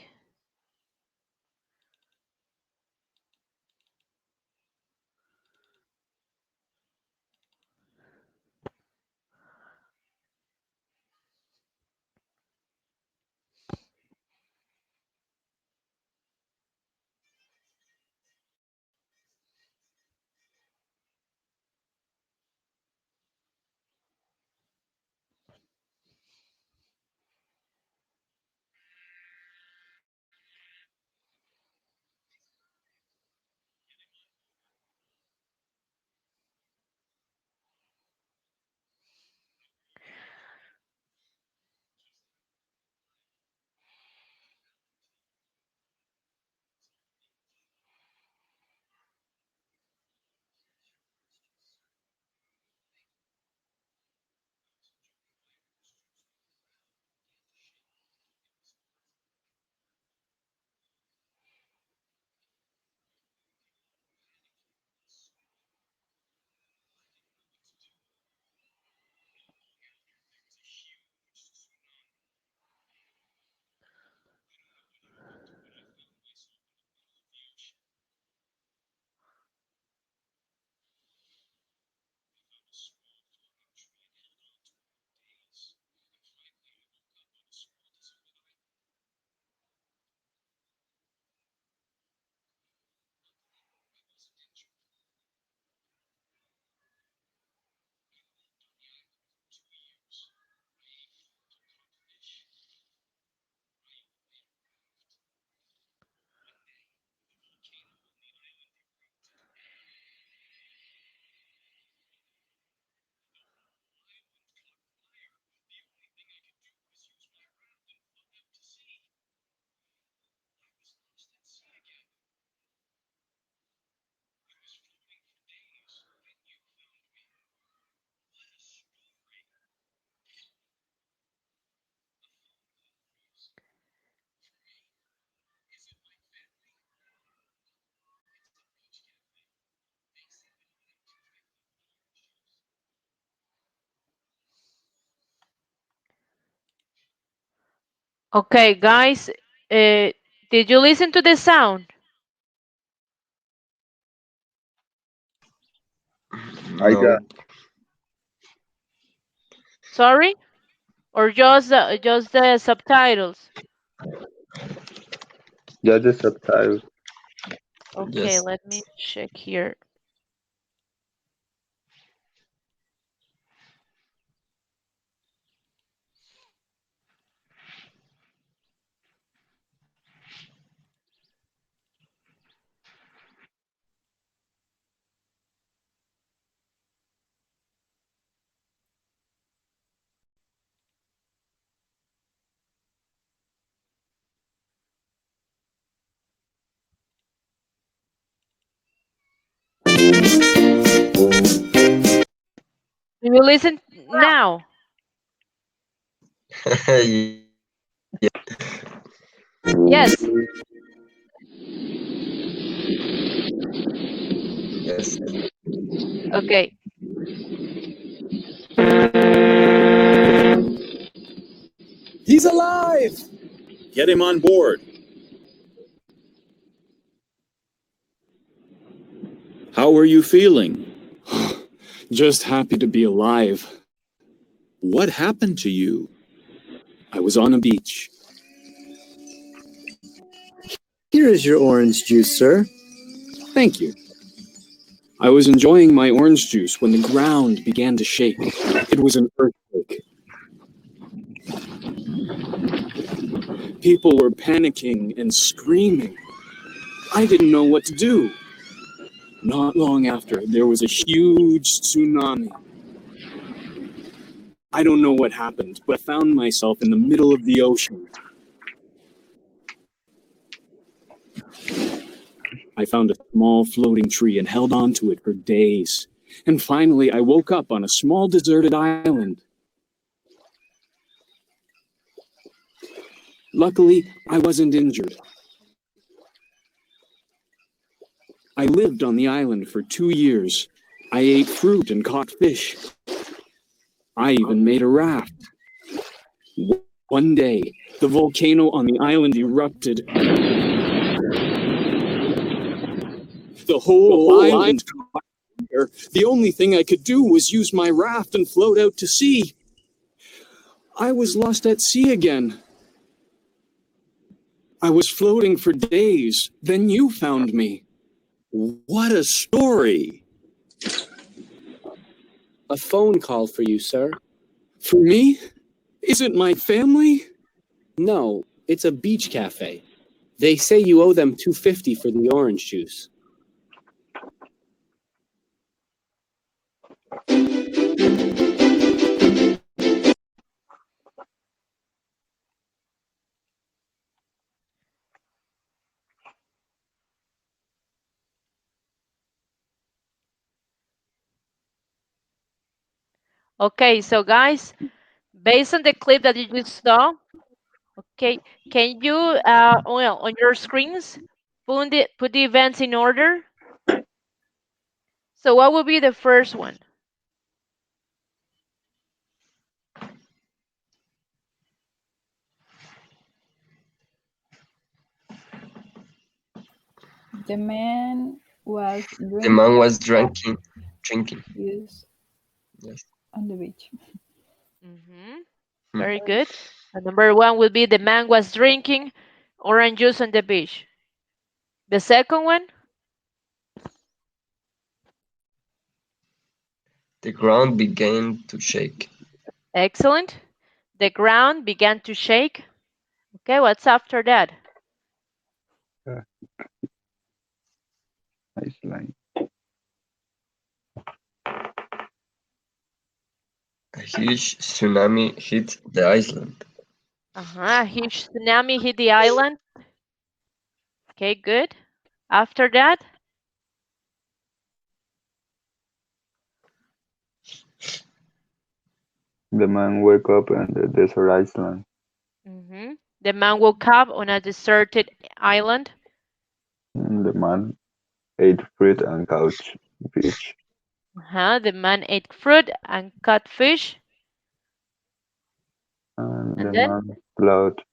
Okay, guys, did you listen to the sound? I got No. Sorry? Or just the subtitles? just the subtitles. Okay, Yes. let me check here. Do you listen now? Yes. Yes. Okay. He's alive! Get him on board. How are you feeling? Just happy to be alive. What happened to you? I was on a beach. Here is your orange juice, sir. Thank you. I was enjoying my orange juice when the ground began to shake. It was an earthquake. People were panicking and screaming. I didn't know what to do. Not long after, there was a huge tsunami. I don't know what happened, but I found myself in the middle of the ocean. I found a small floating tree and held on to it for days. And finally, I woke up on a small deserted island. Luckily, I wasn't injured. I lived on the island for 2 years. I ate fruit and caught fish. I even made a raft. One day, the volcano on the island erupted. The whole island caught fire. The only thing I could do was use my raft and float out to sea. I was lost at sea again. I was floating for days. Then you found me. What a story! A phone call for you, sir. For me? Is it my family? No, it's a beach cafe. They say you owe them $2.50 for the orange juice. Okay, so guys, based on the clip that you just saw, okay, can you well on your screens put the events in order? So what would be the first one? The man was The man drinking was drinking. juice Yes. on the beach. Mm-hmm. Hmm. Very good. And number one would be the man was drinking orange juice on the beach. The second one, The ground began to shake. excellent. The ground began to shake. Okay, what's after that? Uh, Iceland. A huge tsunami hit the island. A huge tsunami hit the island. Okay, good. After that, The man woke up on the desert island. the man woke up on a deserted island. And the man ate fruit and caught fish. The man ate fruit and caught fish. And And the then, man floated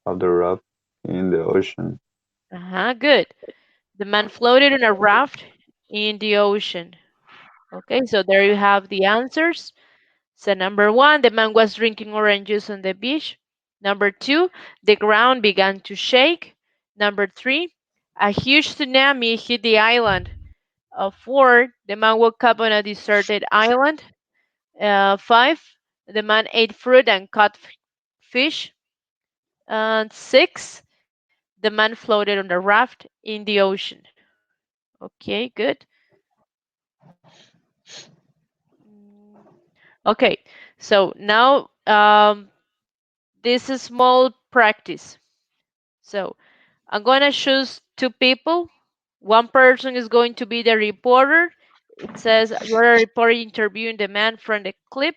of the raft in the ocean. Good. The man floated on a raft in the ocean. Okay, so there you have the answers. So number one, the man was drinking orange juice on the beach. Number two, the ground began to shake. Number three, a huge tsunami hit the island. Four, the man woke up on a deserted island. Five, the man ate fruit and caught fish. And six, the man floated on the raft in the ocean. Okay, good. Mm, Okay, so now this is small practice. So I'm going to choose two people. One person is going to be the reporter. It says you're a reporter interviewing the man from the clip.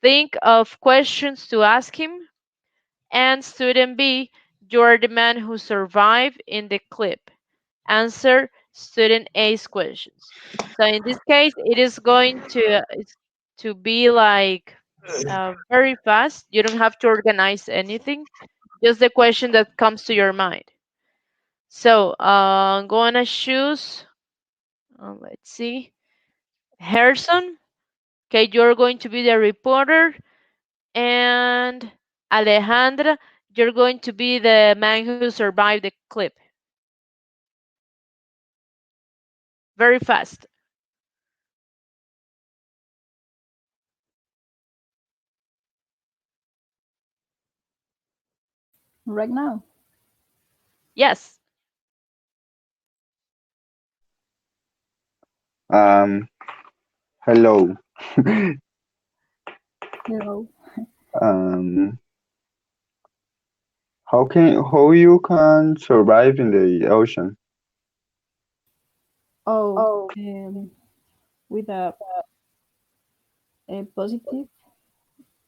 Think of questions to ask him. And student B, you're the man who survived in the clip. Answer student A's questions. So in this case, it is going to be like very fast. You don't have to organize anything, just the question that comes to your mind. So I'm gonna choose. Let's see, Harrison. Okay, you're going to be the reporter, and Alejandra, you're going to be the man who survived the clip. Very fast. Right now. Yes. Um, Hello. Hello. um, how you can survive in the ocean? Oh, with a positive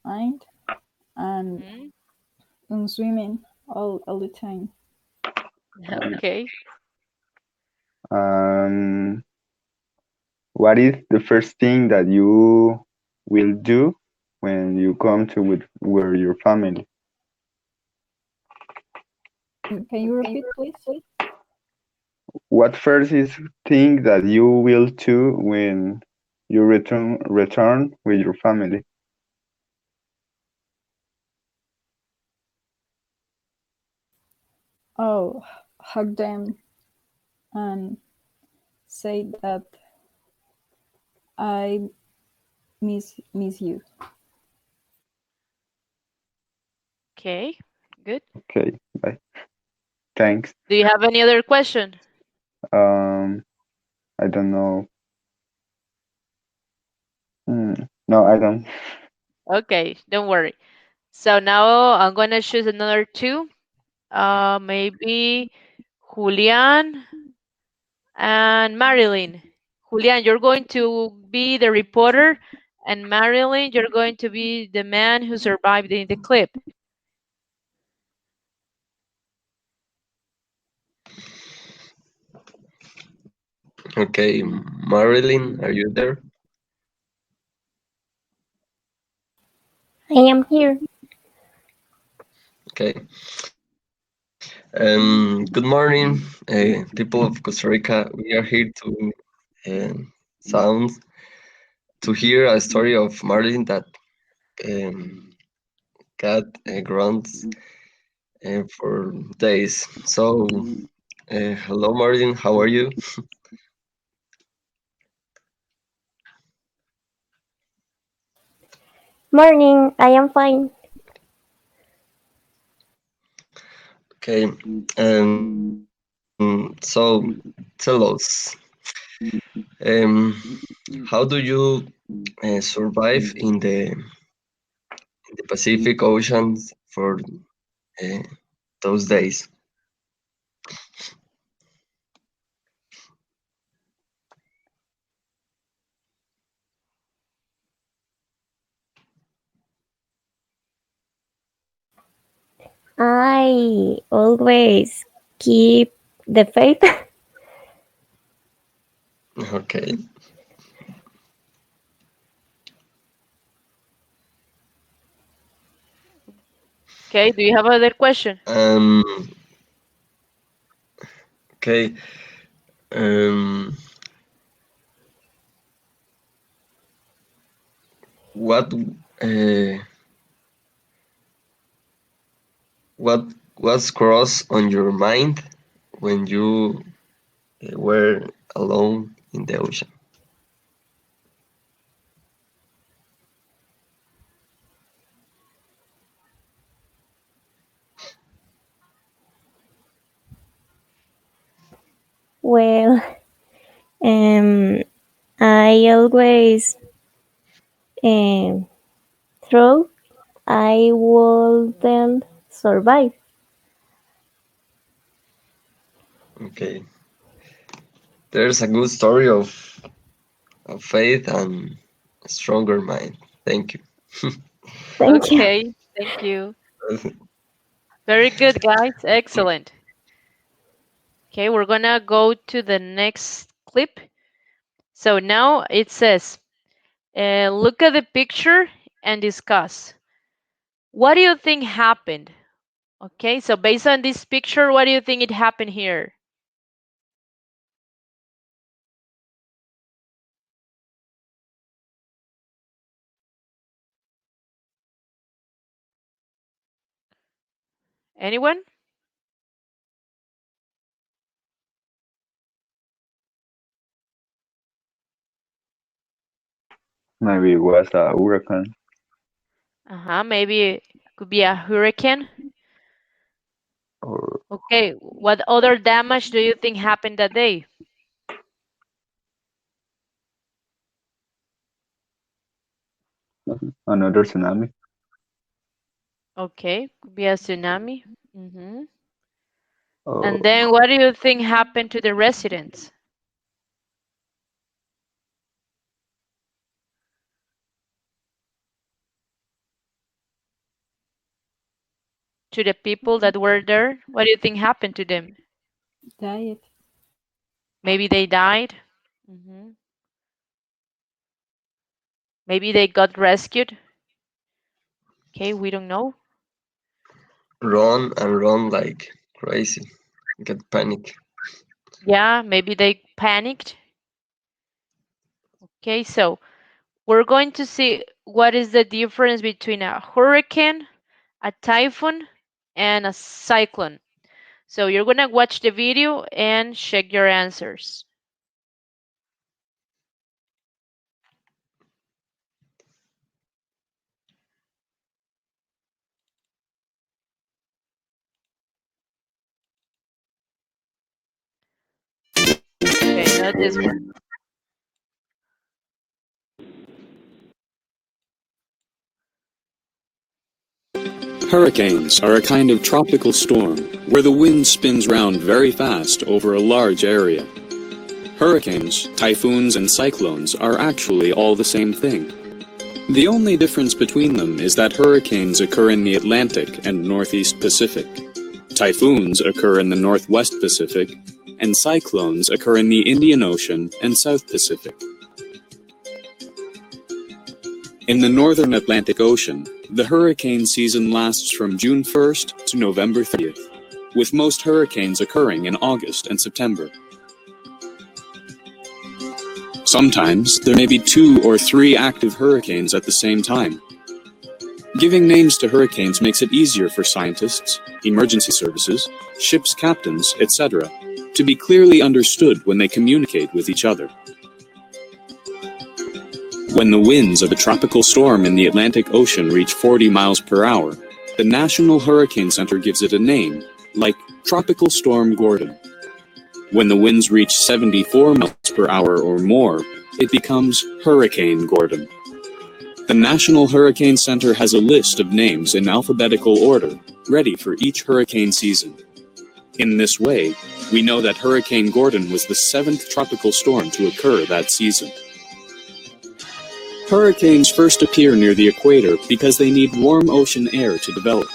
mind and Mhm. swimming all the time. Okay. Um, what is the first thing that you will do when you come to with your family? Can you repeat, please? What first is thing that you will do when you return with your family? Oh, hug them and say that I miss you. Okay. Good. Okay, bye. Thanks. Do you have any other question? Um, I don't know. Hmm, no, I don't. Okay, don't worry. So now I'm gonna choose another two. Maybe Julian and Marilyn. Julian, you're going to be the reporter, and Marilyn, you're going to be the man who survived in the clip. Okay, Marilyn, are you there? I am here. Okay. Good morning, people of Costa Rica. We are here to sound to hear a story of Marilyn that um, got grunts for days. So, hello, Marilyn. How are you? Morning, I am fine. Okay. So tell us, um, how do you survive in the Pacific Oceans for uh, those days? I always keep the faith. Okay. Okay, do you have other question? Okay. Um, what uh, what was cross on your mind when you were alone in the ocean? Well, um, I always um, thought I wouldn't survive. Okay. There's a good story of faith and a stronger mind. Thank you. Thank you. Okay, thank you. Very good, guys. Excellent. Okay, we're gonna go to the next clip. So now it says, look at the picture and discuss. What do you think happened? Okay, so based on this picture, what do you think it happened here? Anyone? Maybe it was a hurricane. Maybe it could be a hurricane. Or Okay, what other damage do you think happened that day? another tsunami. Okay, could be a tsunami. And Or then what do you think happened to the residents? To the people that were there? What do you think happened to them? Diet. Maybe they died. hmm Maybe they got rescued. Okay, we don't know. Run and run like crazy. Get panic. Yeah, maybe they panicked. Okay, so we're going to see what is the difference between a hurricane, a typhoon, and a cyclone. So you're going to watch the video and check your answers. Okay, not this one. Hurricanes are a kind of tropical storm where the wind spins round very fast over a large area. Hurricanes, typhoons, and cyclones are actually all the same thing. The only difference between them is that hurricanes occur in the Atlantic and Northeast Pacific. Typhoons occur in the Northwest Pacific, and cyclones occur in the Indian Ocean and South Pacific. In the northern Atlantic Ocean, the hurricane season lasts from June 1st to November 30th, with most hurricanes occurring in August and September. Sometimes there may be 2 or 3 active hurricanes at the same time. Giving names to hurricanes makes it easier for scientists, emergency services, ships' captains, etc., to be clearly understood when they communicate with each other. When the winds of a tropical storm in the Atlantic Ocean reach 40 miles per hour, the National Hurricane Center gives it a name, like Tropical Storm Gordon. When the winds reach 74 miles per hour or more, it becomes Hurricane Gordon. The National Hurricane Center has a list of names in alphabetical order, ready for each hurricane season. In this way, we know that Hurricane Gordon was the 7th tropical storm to occur that season. Hurricanes first appear near the equator because they need warm ocean air to develop.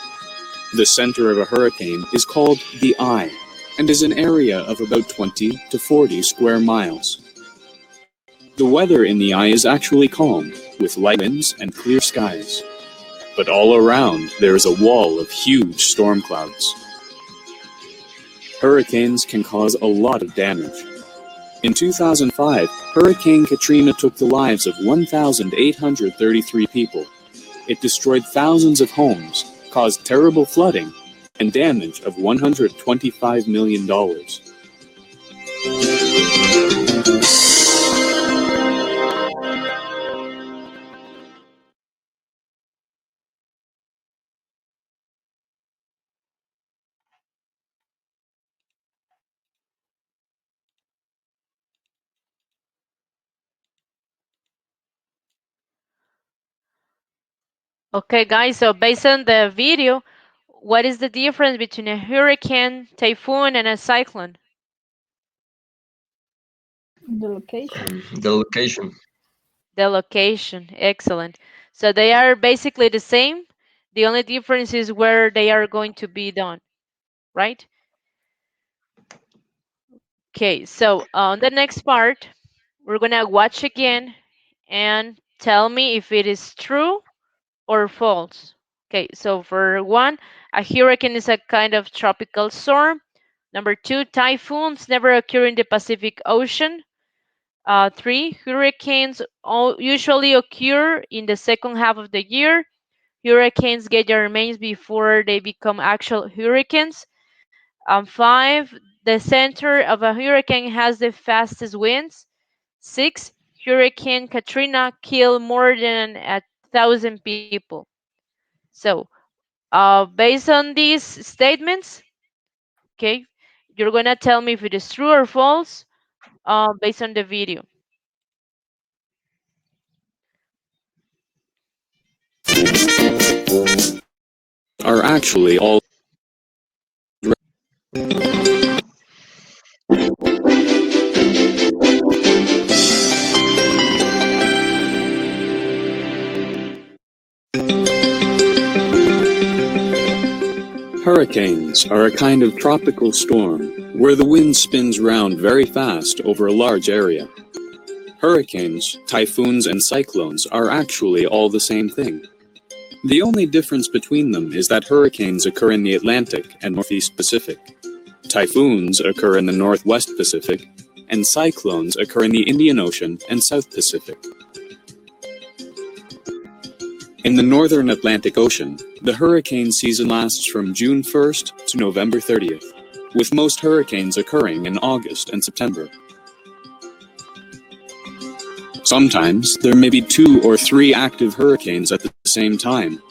The center of a hurricane is called the eye, and is an area of about 20 to 40 square miles. The weather in the eye is actually calm, with light winds and clear skies. but all around there is a wall of huge storm clouds. Hurricanes can cause a lot of damage. In 2005, Hurricane Katrina took the lives of 1,833 people. It destroyed thousands of homes, caused terrible flooding, and damage of $125 million. Okay, guys, so based on the video, what is the difference between a hurricane, typhoon, and a cyclone? The location. The location. The location. Excellent. So they are basically the same. The only difference is where they are going to be done, right? Okay, so on the next part, we're going to watch again and tell me if it is true or false. Okay, so for one, a hurricane is a kind of tropical storm. Number two, typhoons never occur in the Pacific Ocean. Three, hurricanes usually occur in the second half of the year. Hurricanes get their names before they become actual hurricanes. Five, the center of a hurricane has the fastest winds. Six, Hurricane Katrina killed more than 1,000 people. So, based on these statements, okay, you're gonna tell me if it is true or false, based on the video. Are actually all Hurricanes are a kind of tropical storm where the wind spins round very fast over a large area. Hurricanes, typhoons, and cyclones are actually all the same thing. The only difference between them is that hurricanes occur in the Atlantic and Northeast Pacific. Typhoons occur in the Northwest Pacific, and cyclones occur in the Indian Ocean and South Pacific. In the northern Atlantic Ocean, the hurricane season lasts from June 1st to November 30th, with most hurricanes occurring in August and September. Sometimes there may be 2 or 3 active hurricanes at the same time.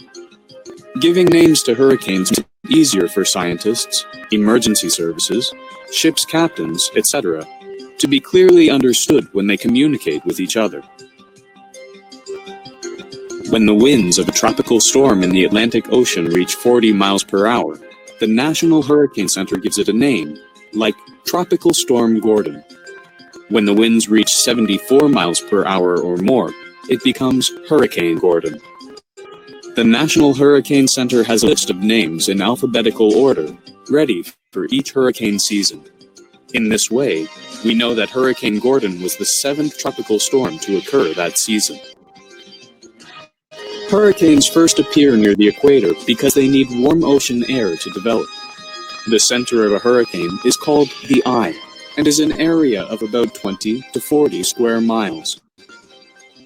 Giving names to hurricanes is easier for scientists, emergency services, ships' captains, etc., to be clearly understood when they communicate with each other. When the winds of a tropical storm in the Atlantic Ocean reach 40 miles per hour, the National Hurricane Center gives it a name, like Tropical Storm Gordon. When the winds reach 74 miles per hour or more, it becomes Hurricane Gordon. The National Hurricane Center has a list of names in alphabetical order, ready for each hurricane season. In this way, we know that Hurricane Gordon was the 7th tropical storm to occur that season. Hurricanes first appear near the equator because they need warm ocean air to develop. The center of a hurricane is called the eye, and is an area of about 20 to 40 square miles.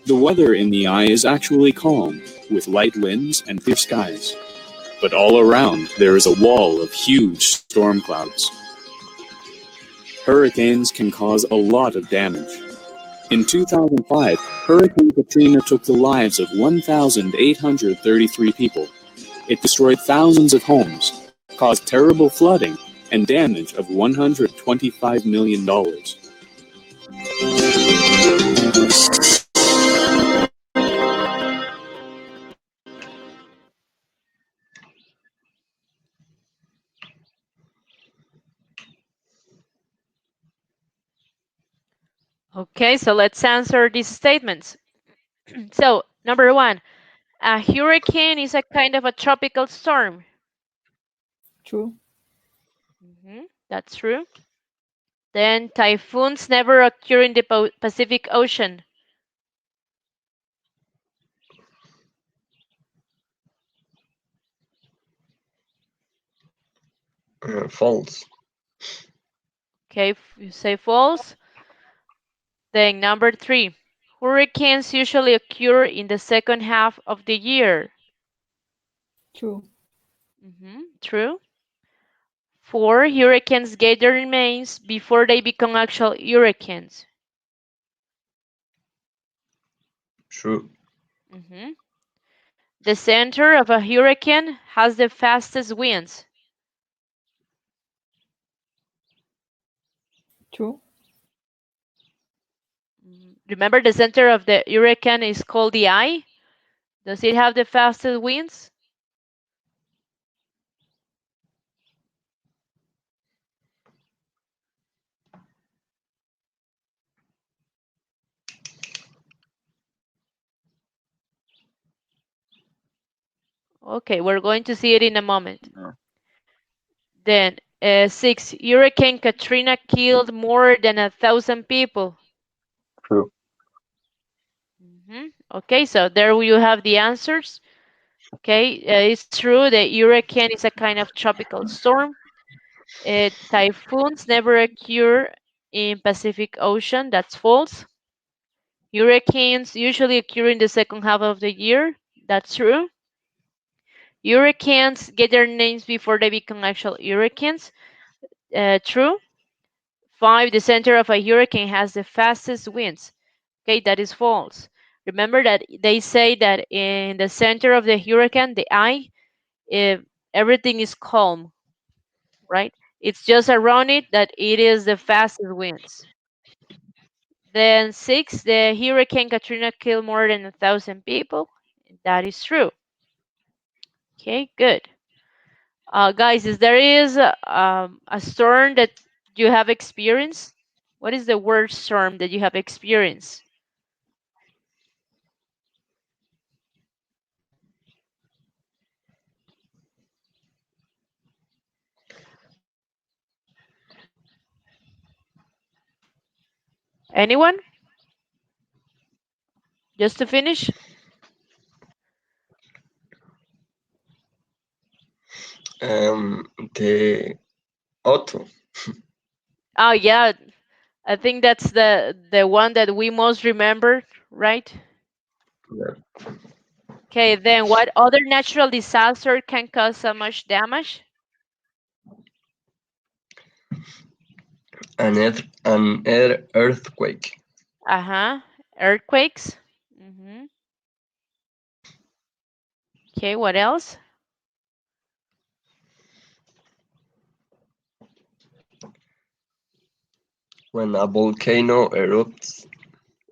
The weather in the eye is actually calm, with light winds and clear skies. But all around, there is a wall of huge storm clouds. Hurricanes can cause a lot of damage. In 2005, Hurricane Katrina took the lives of 1,833 people. It destroyed thousands of homes, caused terrible flooding, and damage of $125 million. Okay, so let's answer these statements. So, number one, a hurricane is a kind of a tropical storm. True. That's true. Then, typhoons never occur in the Pacific Ocean. False. Okay, you say false. Then number 3. Hurricanes usually occur in the second half of the year. True. True. 4. Hurricanes gather remains before they become actual hurricanes. True. The center of a hurricane has the fastest winds. True. Remember, the center of the hurricane is called the eye. Does it have the fastest winds? Okay, we're going to see it in a moment. No. Then 6. Hurricane Katrina killed more than 1,000 people. True. Okay, so there you have the answers. Okay, it's true that hurricane is a kind of tropical storm. Typhoons never occur in Pacific Ocean. That's false. Hurricanes usually occur in the second half of the year. That's true. Hurricanes get their names before they become actual hurricanes. True. 5. The center of a hurricane has the fastest winds. Okay, that is false. Remember that they say that in the center of the hurricane, the eye, if everything is calm, right? It's just around it that it is the fastest winds. Then 6. The Hurricane Katrina killed more than 1,000 people. That is true. Okay, good. Guys, is there is a storm that you have experienced? What is the worst storm that you have experienced? Anyone? Just to finish? The Otto. Oh yeah, I think that's the one that we most remember, right? Yeah. Okay, then what other natural disaster can cause so much damage? An earthquake. Earthquakes. Okay, what else? When a volcano erupts.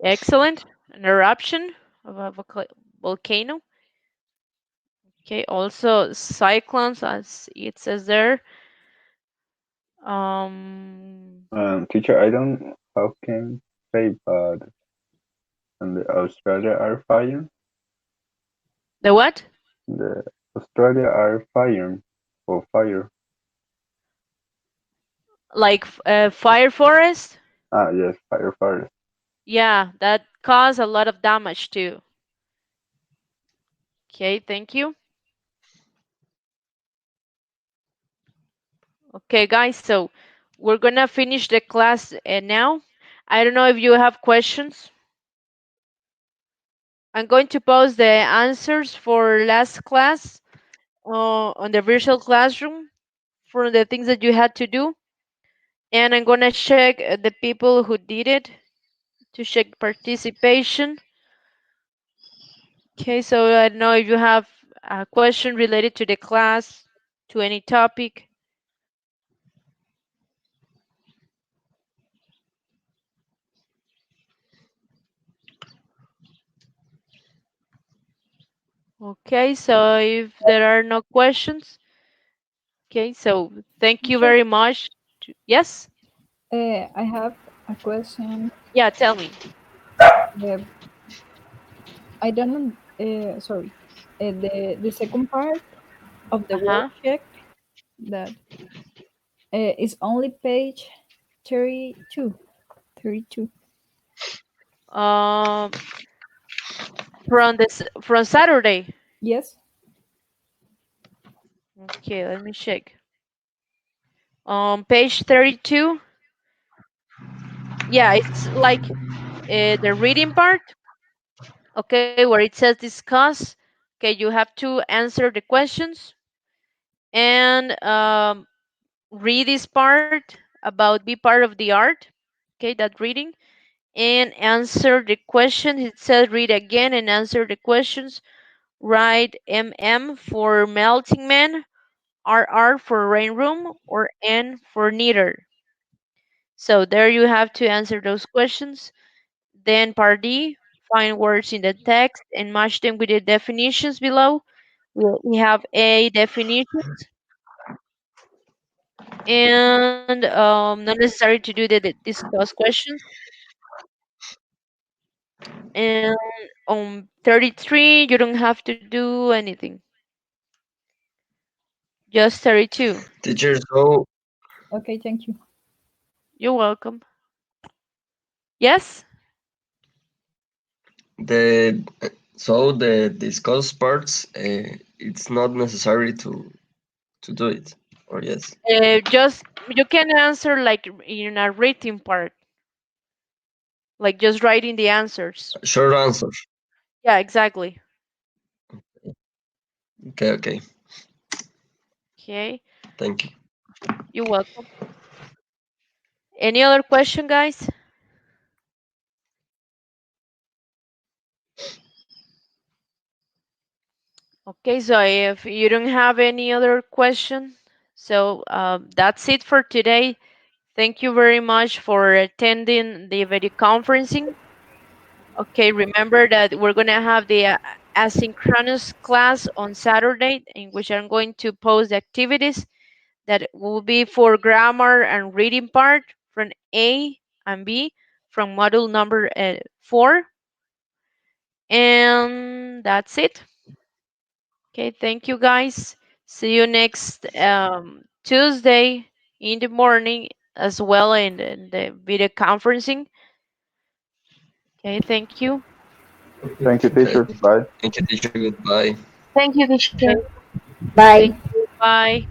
Excellent. An eruption of a volcano. Okay, also cyclones, as it says there. Teacher, I don't how can say, but in the Australia are fire. The what? The Australia are fire or fire. Like fire forest? Ah, yes, fire forest. Yeah, that caused a lot of damage too. Okay, thank you. Okay, guys, so we're gonna finish the class now. I don't know if you have questions. I'm going to post the answers for last class on the virtual classroom for the things that you had to do. And I'm gonna check the people who did it to check participation. Okay, so I don't know if you have a question related to the class, to any topic. Okay, so if there are no questions, okay, so thank you Teacher, very much. Yes? I have a question. Yeah, tell me. Uh, I don't. Sorry. The second part of the word Uh-huh. check that is only page 32. 32. Um, from Saturday. Yes. Okay, let me check. On page 32, yeah, it's like the reading part, okay, where it says discuss. Okay, you have to answer the questions and read this part about be part of the art. Okay, that reading and answer the questions. It says read again and answer the questions. Write for melting man, RR for rain room, or N for neither. So there you have to answer those questions. Then part D, find words in the text and match them with the definitions below. We have A definitions and not necessary to do the discuss questions. And on 33, you don't have to do anything. Just 32. Teacher, so Okay, thank you. You're welcome. Yes? the the discuss parts, it's not necessary to do it, or yes? Just you can answer like in a written part, like just writing the answers. Short answer. Yeah, exactly. Okay, okay. Okay, Thank you. you're welcome. Any other question, guys? Okay, so if you don't have any other question, so that's it for today. Thank you very much for attending the video conferencing. Okay, remember that we're going to have the asynchronous class on Saturday, in which I'm going to post the activities that will be for grammar and reading part from A and B from module number 4. And that's it. Okay, thank you guys. See you next Tuesday in the morning as well in the video conferencing. Okay, thank you. Thank you, Okay. teacher. Bye. Thank you, teacher. Goodbye. Thank you, teacher. Okay, thank Bye. you. Bye.